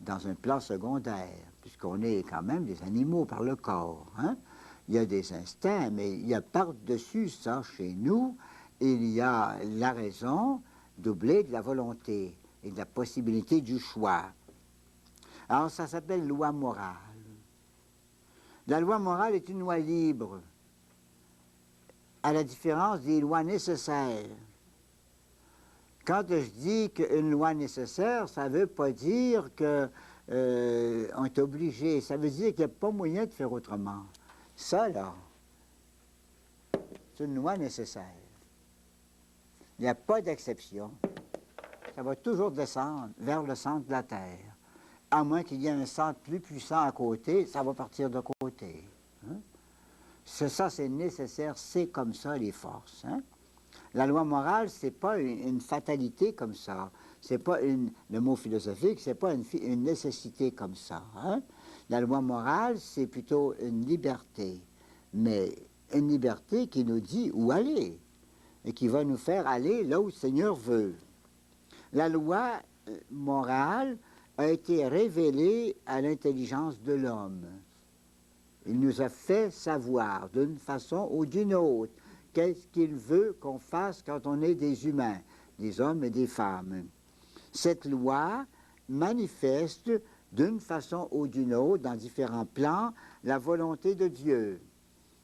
dans un plan secondaire, puisqu'on est quand même des animaux par le corps. Hein. Il y a des instincts, mais il y a par-dessus ça chez nous, il y a la raison doublée de la volonté et de la possibilité du choix. Alors ça s'appelle loi morale. La loi morale est une loi libre, à la différence des lois nécessaires. Quand je dis qu'une loi nécessaire, ça ne veut pas dire que ont été obligés. Ça veut dire qu'il n'y a pas moyen de faire autrement. Ça, là, c'est une loi nécessaire. Il n'y a pas d'exception. Ça va toujours descendre vers le centre de la Terre. À moins qu'il y ait un centre plus puissant à côté, ça va partir de côté. Hein? Ça, c'est nécessaire, c'est comme ça les forces. Hein? La loi morale, c'est pas une fatalité comme ça. C'est pas le mot philosophique, c'est pas une nécessité comme ça. Hein? La loi morale, c'est plutôt une liberté. Mais une liberté qui nous dit où aller et qui va nous faire aller là où le Seigneur veut. La loi morale a été révélée à l'intelligence de l'homme. Il nous a fait savoir d'une façon ou d'une autre qu'est-ce qu'il veut qu'on fasse quand on est des humains, des hommes et des femmes. Cette loi manifeste d'une façon ou d'une autre, dans différents plans, la volonté de Dieu.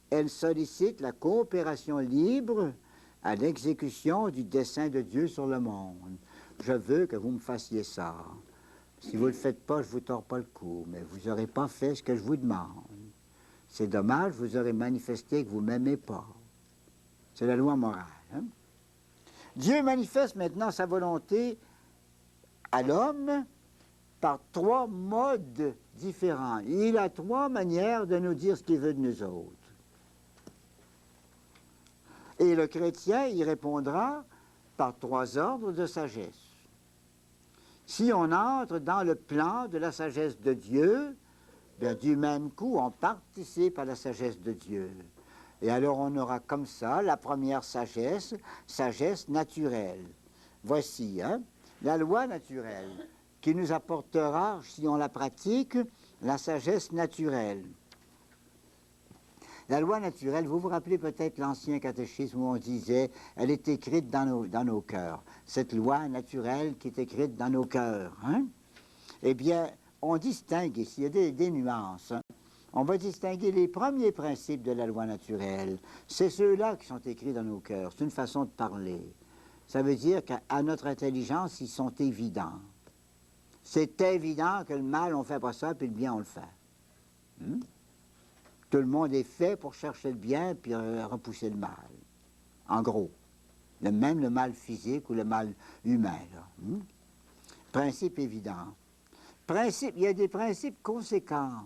Elle sollicite la coopération libre à l'exécution du dessein de Dieu sur le monde. Je veux que vous me fassiez ça. Si vous ne le faites pas, je ne vous tords pas le cou, mais vous n'aurez pas fait ce que je vous demande. C'est dommage, vous aurez manifesté que vous ne m'aimez pas. C'est la loi morale. Hein? Dieu manifeste maintenant sa volonté à l'homme par 3 modes différents. Il a 3 manières de nous dire ce qu'il veut de nous autres. Et le chrétien y répondra par 3 ordres de sagesse. Si on entre dans le plan de la sagesse de Dieu, bien, du même coup, on participe à la sagesse de Dieu. Et alors on aura comme ça la première sagesse, sagesse naturelle. Voici, hein, la loi naturelle qui nous apportera, si on la pratique, la sagesse naturelle. La loi naturelle, vous vous rappelez peut-être l'ancien catéchisme où on disait « elle est écrite dans nos cœurs ». Cette loi naturelle qui est écrite dans nos cœurs. Hein? Eh bien, on distingue ici, il y a des nuances. Hein? On va distinguer les premiers principes de la loi naturelle. C'est ceux-là qui sont écrits dans nos cœurs. C'est une façon de parler. Ça veut dire qu'à notre intelligence, ils sont évidents. C'est évident que le mal, on ne fait pas ça, puis le bien, on le fait. Hmm? Tout le monde est fait pour chercher le bien puis repousser le mal. En gros. Même le mal physique ou le mal humain. Là. Hmm? Principe évident. Il y a des principes conséquents.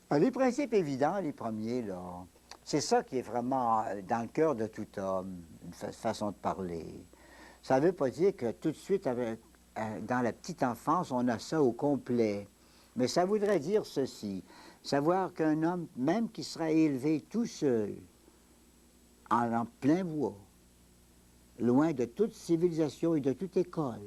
Les principes évidents, les premiers, là, c'est ça qui est vraiment dans le cœur de tout homme, une façon de parler. Ça ne veut pas dire que tout de suite, dans la petite enfance, on a ça au complet. Mais ça voudrait dire ceci, savoir qu'un homme, même qui sera élevé tout seul, en plein bois, loin de toute civilisation et de toute école,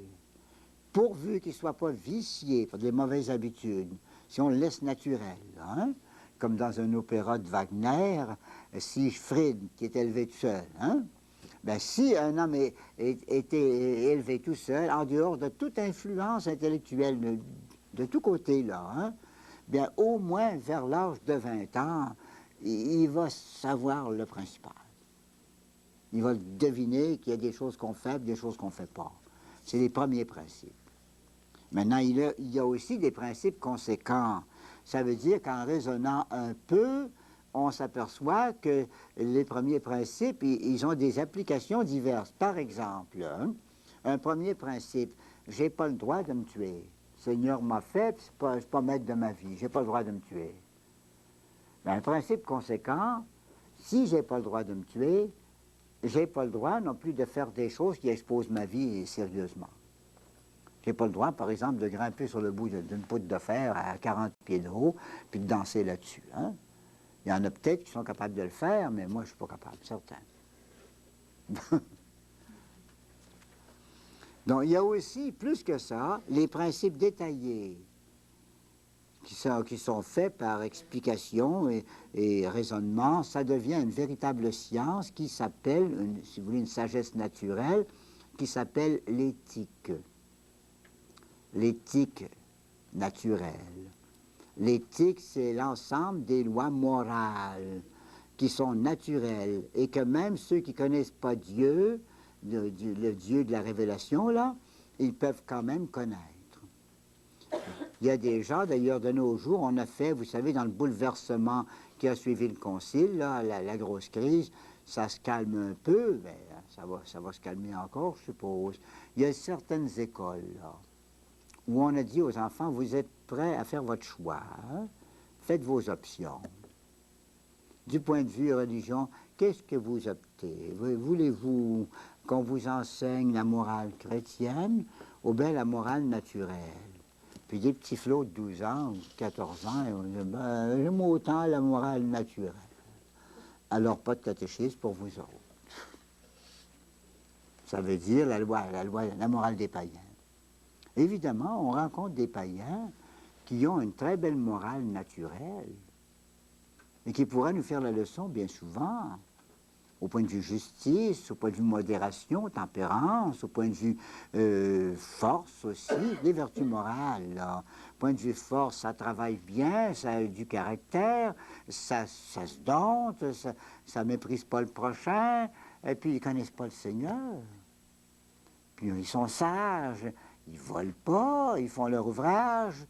pourvu qu'il ne soit pas vicié par des mauvaises habitudes, si on le laisse naturel, hein? Comme dans un opéra de Wagner, Siegfried qui est élevé tout seul. Hein? Ben, si un homme était élevé tout seul, en dehors de toute influence intellectuelle de tous côtés, là, hein? Bien, au moins vers l'âge de 20 ans, il va savoir le principal. Il va deviner qu'il y a des choses qu'on fait, des choses qu'on ne fait pas. C'est les premiers principes. Maintenant, il y a aussi des principes conséquents. Ça veut dire qu'en raisonnant un peu, on s'aperçoit que les premiers principes, ils ont des applications diverses. Par exemple, hein, un premier principe, j'ai pas le droit de me tuer. Le Seigneur m'a fait, c'est pas maître de ma vie, j'ai pas le droit de me tuer. Mais un principe conséquent, si j'ai pas le droit de me tuer, j'ai pas le droit non plus de faire des choses qui exposent ma vie sérieusement. J'ai pas le droit, par exemple, de grimper sur le bout d'une poutre de fer à 40 pieds de haut, puis de danser là-dessus. Hein? Il y en a peut-être qui sont capables de le faire, mais moi, je ne suis pas capable, certain. Donc, il y a aussi, plus que ça, les principes détaillés qui sont faits par explication et raisonnement. Ça devient une véritable science qui s'appelle, si vous voulez, une sagesse naturelle, qui s'appelle l'éthique. L'éthique naturelle. L'éthique, c'est l'ensemble des lois morales qui sont naturelles et que même ceux qui ne connaissent pas Dieu, le Dieu de la révélation, là, ils peuvent quand même connaître. Il y a des gens, d'ailleurs, de nos jours, on a fait, vous savez, dans le bouleversement qui a suivi le concile, là, la grosse crise, ça se calme un peu, mais ça va se calmer encore, je suppose. Il y a certaines écoles, là, où on a dit aux enfants, vous êtes prêts à faire votre choix, hein? Faites vos options. Du point de vue religion, qu'est-ce que vous optez? Voulez-vous qu'on vous enseigne la morale chrétienne ou bien la morale naturelle? Puis des petits flots de 12 ans ou 14 ans, on dit, ben, j'aime autant la morale naturelle. Alors, pas de catéchisme pour vous autres. Ça veut dire la morale des païens. Évidemment, on rencontre des païens qui ont une très belle morale naturelle et qui pourraient nous faire la leçon bien souvent, au point de vue justice, au point de vue modération, tempérance, au point de vue force aussi, les vertus morales. Là. Au point de vue force, ça travaille bien, ça a du caractère, ça se dompte, ça méprise pas le prochain, et puis ils ne connaissent pas le Seigneur. Puis ils sont sages, ils volent pas, ils font leur ouvrage,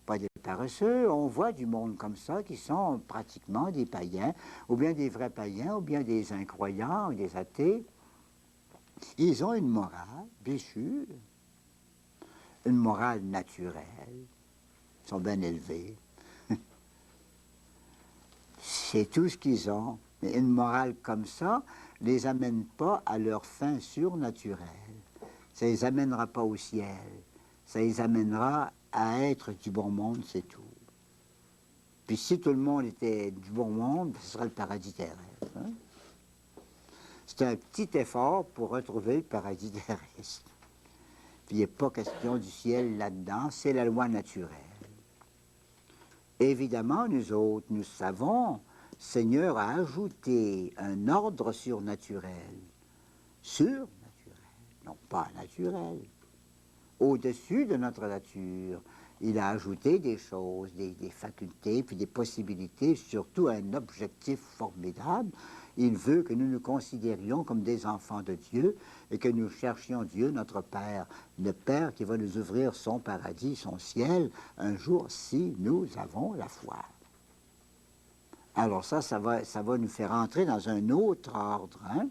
pas des paresseux. On voit du monde comme ça qui sont pratiquement des païens, ou bien des vrais païens, ou bien des incroyants, ou des athées. Ils ont une morale, bien sûr, une morale naturelle. Ils sont bien élevés. C'est tout ce qu'ils ont. Mais une morale comme ça ne les amène pas à leur fin surnaturelle. Ça ne les amènera pas au ciel. Ça les amènera à être du bon monde, c'est tout. Puis si tout le monde était du bon monde, ce serait le paradis terrestre. Hein? C'est un petit effort pour retrouver le paradis terrestre. Puis il n'est pas question du ciel là-dedans, c'est la loi naturelle. Évidemment, nous autres, nous savons, Seigneur a ajouté un ordre surnaturel. Surnaturel, non pas naturel. Au-dessus de notre nature, il a ajouté des choses, des facultés, puis des possibilités, surtout un objectif formidable. Il veut que nous nous considérions comme des enfants de Dieu et que nous cherchions Dieu, notre Père, le Père qui va nous ouvrir son paradis, son ciel, un jour si nous avons la foi. Alors ça va nous faire entrer dans un autre ordre. Hein?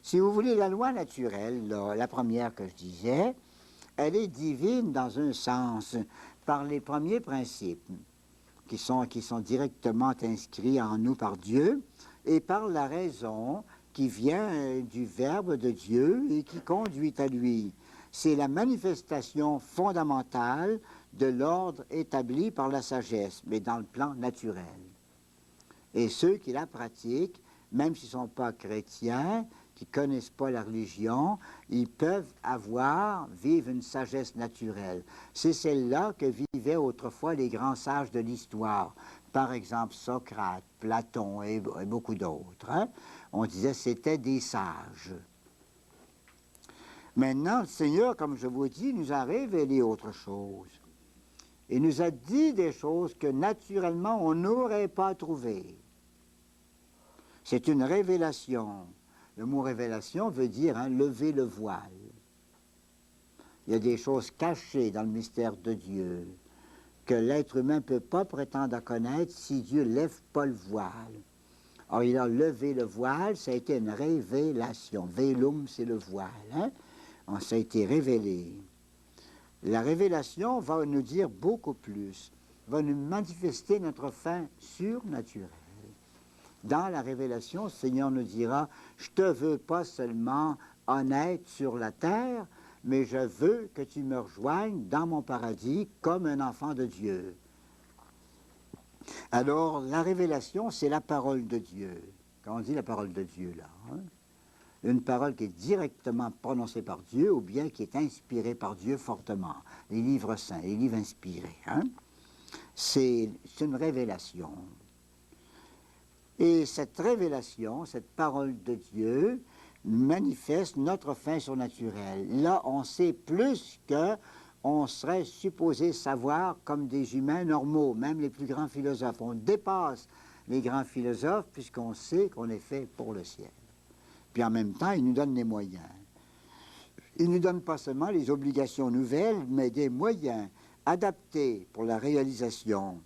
Si vous voulez, la loi naturelle, là, la première que je disais, elle est divine dans un sens, par les premiers principes qui sont directement inscrits en nous par Dieu, et par la raison qui vient du Verbe de Dieu et qui conduit à lui. C'est la manifestation fondamentale de l'ordre établi par la sagesse, mais dans le plan naturel. Et ceux qui la pratiquent, même s'ils ne sont pas chrétiens, qui ne connaissent pas la religion, ils peuvent vivre une sagesse naturelle. C'est celle-là que vivaient autrefois les grands sages de l'histoire. Par exemple, Socrate, Platon et beaucoup d'autres. Hein? On disait que c'était des sages. Maintenant, le Seigneur, comme je vous dis, nous a révélé autre chose. Il nous a dit des choses que naturellement on n'aurait pas trouvées. C'est une révélation. Le mot révélation veut dire lever le voile. Il y a des choses cachées dans le mystère de Dieu que l'être humain ne peut pas prétendre à connaître si Dieu ne lève pas le voile. Or, il a levé le voile, ça a été une révélation. Velum, c'est le voile. Hein? Ça a été révélé. La révélation va nous dire beaucoup plus, va nous manifester notre fin surnaturelle. Dans la révélation, le Seigneur nous dira, je te veux pas seulement honnête sur la terre, mais je veux que tu me rejoignes dans mon paradis comme un enfant de Dieu. Alors, la révélation, c'est la parole de Dieu. Quand on dit la parole de Dieu, là, hein? Une parole qui est directement prononcée par Dieu ou bien qui est inspirée par Dieu fortement. Les livres saints, les livres inspirés. Hein? C'est une révélation. Et cette révélation, cette parole de Dieu, manifeste notre fin surnaturelle. Là, on sait plus qu'on serait supposé savoir comme des humains normaux, même les plus grands philosophes. On dépasse les grands philosophes puisqu'on sait qu'on est fait pour le ciel. Puis en même temps, il nous donne les moyens. Il ne nous donne pas seulement les obligations nouvelles, mais des moyens adaptés pour la réalisation.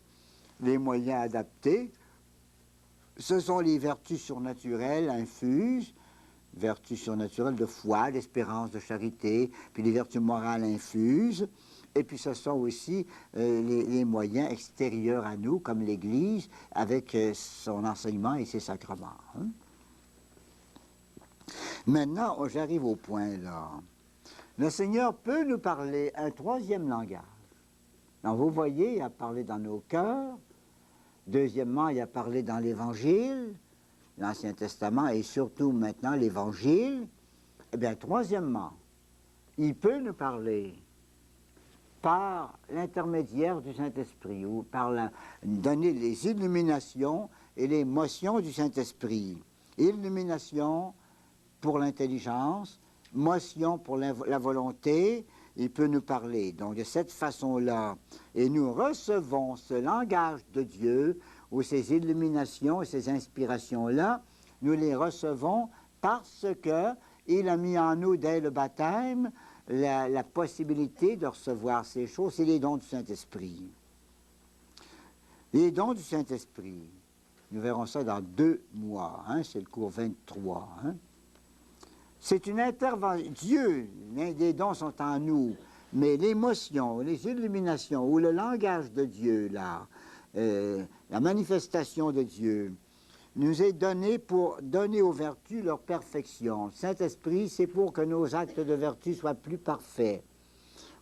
Les moyens adaptés, ce sont les vertus surnaturelles infuses, vertus surnaturelles de foi, d'espérance, de charité, puis les vertus morales infuses, et puis ce sont aussi les moyens extérieurs à nous, comme l'Église, avec son enseignement et ses sacrements. Hein? Maintenant, j'arrive au point là. Le Seigneur peut nous parler un troisième langage. Donc vous voyez, il a parlé dans nos cœurs. Deuxièmement, il a parlé dans l'Évangile, l'Ancien Testament et surtout maintenant l'Évangile. Eh bien, troisièmement, il peut nous parler par l'intermédiaire du Saint-Esprit ou par donner les illuminations et les motions du Saint-Esprit. Illumination pour l'intelligence, motion pour la volonté, il peut nous parler. Donc, de cette façon-là, et nous recevons ce langage de Dieu, ou ces illuminations et ces inspirations-là, nous les recevons parce qu'il a mis en nous, dès le baptême, la possibilité de recevoir ces choses. C'est les dons du Saint-Esprit. Les dons du Saint-Esprit, nous verrons ça dans 2 mois, hein, c'est le cours 23. Hein. C'est une intervention. Dieu, les dons sont en nous, mais l'émotion, les illuminations ou le langage de Dieu, là, la manifestation de Dieu, nous est donné pour donner aux vertus leur perfection. Le Saint-Esprit, c'est pour que nos actes de vertu soient plus parfaits.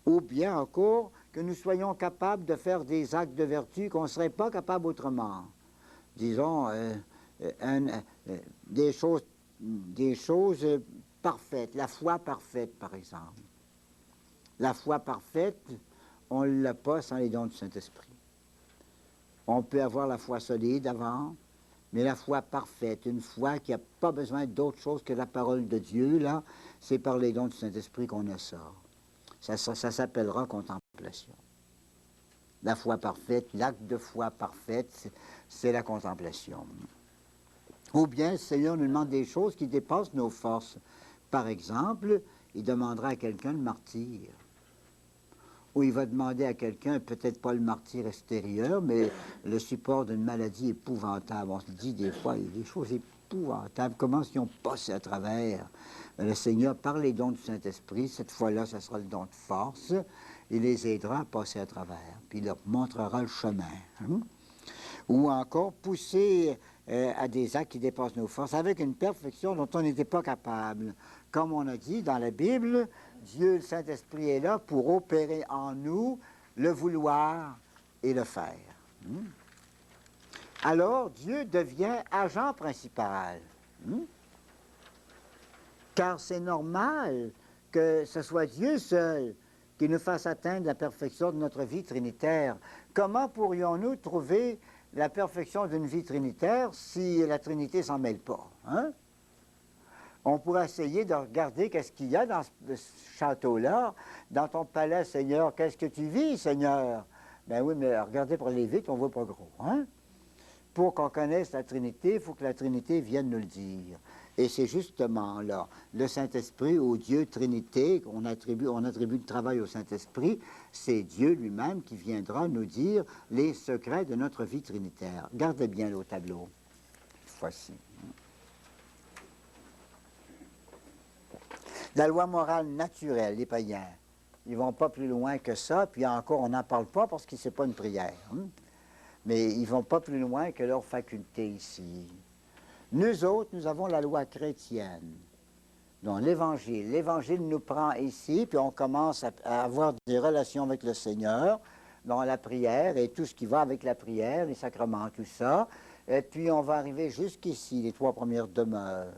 Ou bien encore, que nous soyons capables de faire des actes de vertu qu'on ne serait pas capable autrement. Disons, des choses parfaite, la foi parfaite, par exemple. La foi parfaite, on ne l'a pas sans les dons du Saint-Esprit. On peut avoir la foi solide avant, mais la foi parfaite, une foi qui n'a pas besoin d'autre chose que la parole de Dieu, là, c'est par les dons du Saint-Esprit qu'on a ça. Ça s'appellera contemplation. La foi parfaite, l'acte de foi parfaite, c'est la contemplation. Ou bien, le Seigneur nous demande des choses qui dépassent nos forces. Par exemple, il demandera à quelqu'un le martyre. Ou il va demander à quelqu'un, peut-être pas le martyre extérieur, mais le support d'une maladie épouvantable. On se dit des fois, il y a des choses épouvantables. Comment ils ont passé à travers? Le Seigneur, par les dons du Saint-Esprit, cette fois-là, ce sera le don de force, il les aidera à passer à travers, puis il leur montrera le chemin. Hein? Ou encore pousser à des actes qui dépassent nos forces avec une perfection dont on n'était pas capable. Comme on a dit dans la Bible, Dieu, le Saint-Esprit, est là pour opérer en nous le vouloir et le faire. Alors, Dieu devient agent principal. Car c'est normal que ce soit Dieu seul qui nous fasse atteindre la perfection de notre vie trinitaire. Comment pourrions-nous trouver la perfection d'une vie trinitaire si la Trinité ne s'en mêle pas? Hein? On pourrait essayer de regarder qu'est-ce qu'il y a dans ce château-là, dans ton palais, Seigneur. Qu'est-ce que tu vis, Seigneur? Ben oui, mais regardez pour aller vite, on ne voit pas gros. Hein? Pour qu'on connaisse la Trinité, il faut que la Trinité vienne nous le dire. Et c'est justement là, le Saint-Esprit, au Dieu Trinité, on attribue le travail au Saint-Esprit, c'est Dieu lui-même qui viendra nous dire les secrets de notre vie trinitaire. Gardez bien le tableau, cette fois-ci. La loi morale naturelle, les païens, ils ne vont pas plus loin que ça, puis encore, on n'en parle pas parce que ce n'est pas une prière. Hein? Mais ils ne vont pas plus loin que leur faculté ici. Nous autres, nous avons la loi chrétienne, donc l'Évangile. L'Évangile nous prend ici, puis on commence à avoir des relations avec le Seigneur, dans la prière et tout ce qui va avec la prière, les sacrements, tout ça. Et puis on va arriver jusqu'ici, les 3 premières demeures.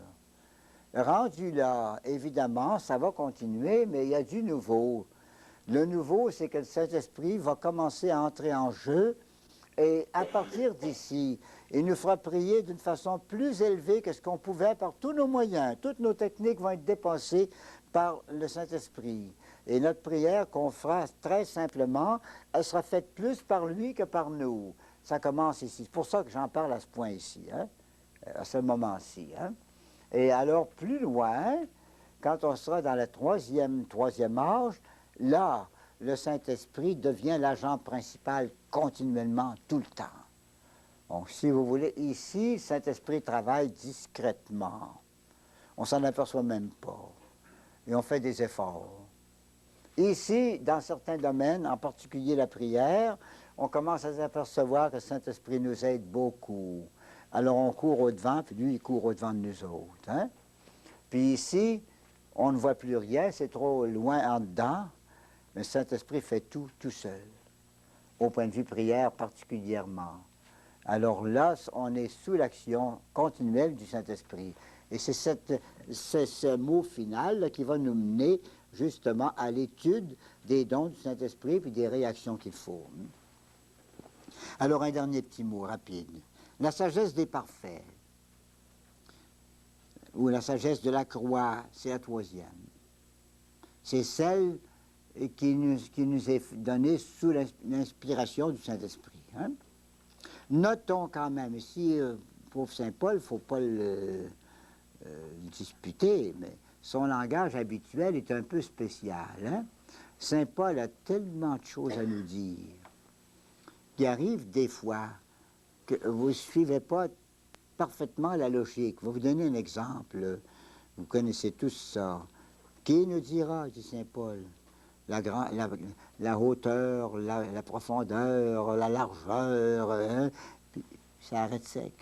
Rendu là, évidemment, ça va continuer, mais il y a du nouveau. Le nouveau, c'est que le Saint-Esprit va commencer à entrer en jeu, et à partir d'ici, il nous fera prier d'une façon plus élevée que ce qu'on pouvait par tous nos moyens. Toutes nos techniques vont être dépassées par le Saint-Esprit. Et notre prière qu'on fera très simplement, elle sera faite plus par lui que par nous. Ça commence ici. C'est pour ça que j'en parle à ce point ici, hein? À ce moment-ci. Hein? Et alors, plus loin, quand on sera dans le troisième âge, là, le Saint-Esprit devient l'agent principal continuellement, tout le temps. Donc, si vous voulez, ici, le Saint-Esprit travaille discrètement. On ne s'en aperçoit même pas. Et on fait des efforts. Ici, dans certains domaines, en particulier la prière, on commence à s'apercevoir que le Saint-Esprit nous aide beaucoup. Alors on court au-devant, puis lui, il court au-devant de nous autres. Hein? Puis ici, on ne voit plus rien, c'est trop loin en dedans, mais le Saint-Esprit fait tout, tout seul, au point de vue prière particulièrement. Alors là, on est sous l'action continuelle du Saint-Esprit. Et c'est ce mot final là, qui va nous mener justement à l'étude des dons du Saint-Esprit puis des réactions qu'il faut. Alors un dernier petit mot rapide. La sagesse des parfaits, ou la sagesse de la croix, c'est la troisième. C'est celle qui nous est donnée sous l'inspiration du Saint-Esprit. Hein? Notons quand même, ici, pauvre Saint Paul, il ne faut pas le disputer, mais son langage habituel est un peu spécial. Hein? Saint Paul a tellement de choses à nous dire qu'il arrive des fois que vous ne suivez pas parfaitement la logique. Je vais vous donner un exemple. Vous connaissez tous ça. Qui nous dira, dit Saint Paul, la hauteur, la profondeur, la largeur, hein? Puis ça arrête sec.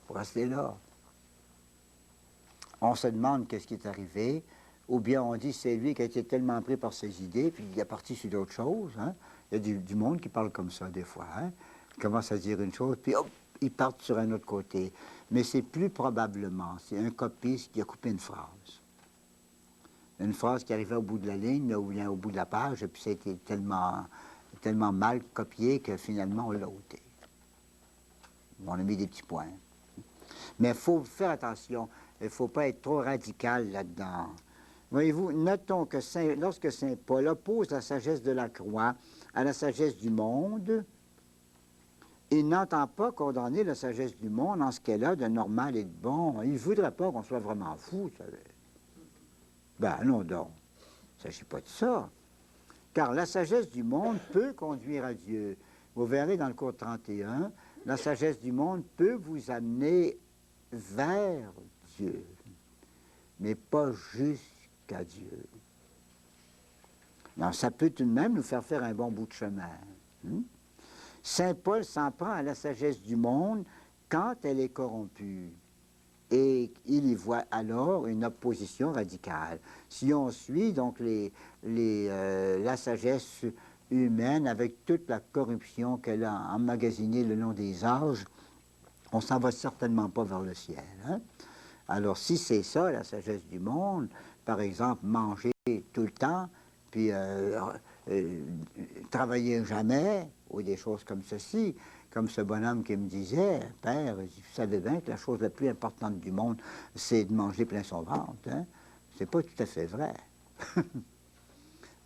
Pour rester là. On se demande qu'est-ce qui est arrivé, ou bien on dit c'est lui qui a été tellement pris par ses idées, puis il est parti sur d'autres choses. Hein? Il y a du monde qui parle comme ça des fois. Hein? Il commence à dire une chose, puis hop, ils partent sur un autre côté. Mais c'est plus probablement, c'est un copiste qui a coupé une phrase. Une phrase qui arrivait au bout de la ligne, ou bien au bout de la page, et puis ça a été tellement mal copié que finalement on l'a ôté. On a mis des petits points. Mais il faut faire attention. Il ne faut pas être trop radical là-dedans. Voyez-vous, notons que lorsque Saint Paul oppose la sagesse de la croix à la sagesse du monde, il n'entend pas condamner la sagesse du monde en ce qu'elle a de normal et de bon. Il ne voudrait pas qu'on soit vraiment fou, vous savez. Ben non donc, il ne s'agit pas de ça. Car la sagesse du monde peut conduire à Dieu. Vous verrez dans le cours 31, la sagesse du monde peut vous amener vers Dieu, mais pas jusqu'à Dieu. Non, ça peut tout de même nous faire faire un bon bout de chemin. Saint Paul s'en prend à la sagesse du monde quand elle est corrompue. Et il y voit alors une opposition radicale. Si on suit donc la sagesse humaine avec toute la corruption qu'elle a emmagasinée le long des âges, on s'en va certainement pas vers le ciel. Hein? Alors si c'est ça, la sagesse du monde, par exemple, manger tout le temps, puis travailler jamais, ou des choses comme ceci, comme ce bonhomme qui me disait, « Père, vous savez bien que la chose la plus importante du monde, c'est de manger plein son ventre. Hein? » C'est pas tout à fait vrai.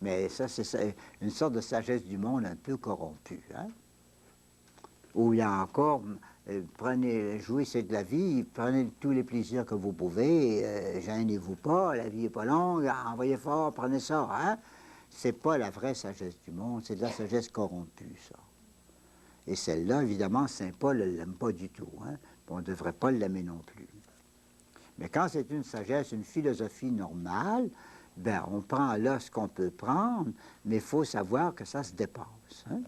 Mais ça, c'est une sorte de sagesse du monde un peu corrompue. Hein? Où il y a encore, jouissez de la vie, prenez tous les plaisirs que vous pouvez, gênez-vous pas, la vie n'est pas longue, envoyez fort, prenez ça. Hein? C'est pas la vraie sagesse du monde, c'est de la sagesse corrompue, ça. Et celle-là, évidemment, Saint Paul ne l'aime pas du tout. Hein? On ne devrait pas l'aimer non plus. Mais quand c'est une sagesse, une philosophie normale, ben, on prend là ce qu'on peut prendre, mais il faut savoir que ça se dépasse. Hein?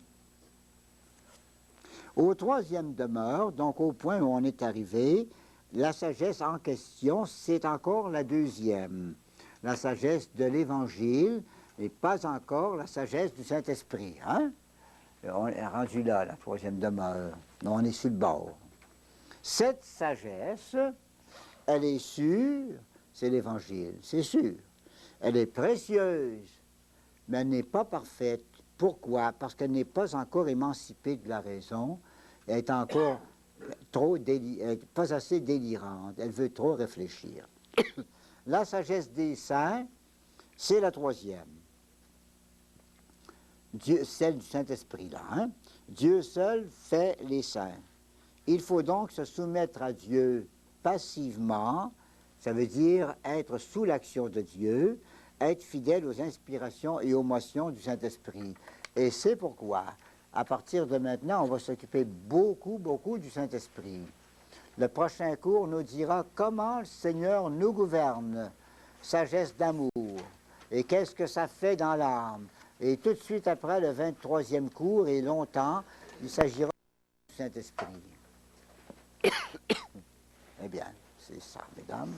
Au troisième demeure, donc au point où on est arrivé, la sagesse en question, c'est encore la deuxième. La sagesse de l'Évangile, et pas encore la sagesse du Saint-Esprit. Hein? On est rendu là, la troisième demeure. On est sur le bord. Cette sagesse, elle est sûre, c'est l'Évangile, c'est sûr. Elle est précieuse, mais elle n'est pas parfaite. Pourquoi? Parce qu'elle n'est pas encore émancipée de la raison. Elle est encore pas assez délirante. Elle veut trop réfléchir. La sagesse des saints, c'est la troisième. Dieu, celle du Saint-Esprit, là. Hein? Dieu seul fait les saints. Il faut donc se soumettre à Dieu passivement, ça veut dire être sous l'action de Dieu, être fidèle aux inspirations et aux motions du Saint-Esprit. Et c'est pourquoi, à partir de maintenant, on va s'occuper beaucoup, beaucoup du Saint-Esprit. Le prochain cours nous dira comment le Seigneur nous gouverne, sagesse d'amour, et qu'est-ce que ça fait dans l'âme. Et tout de suite après le 23e cours, et longtemps, il s'agira du Saint-Esprit. Eh bien, c'est ça, mesdames.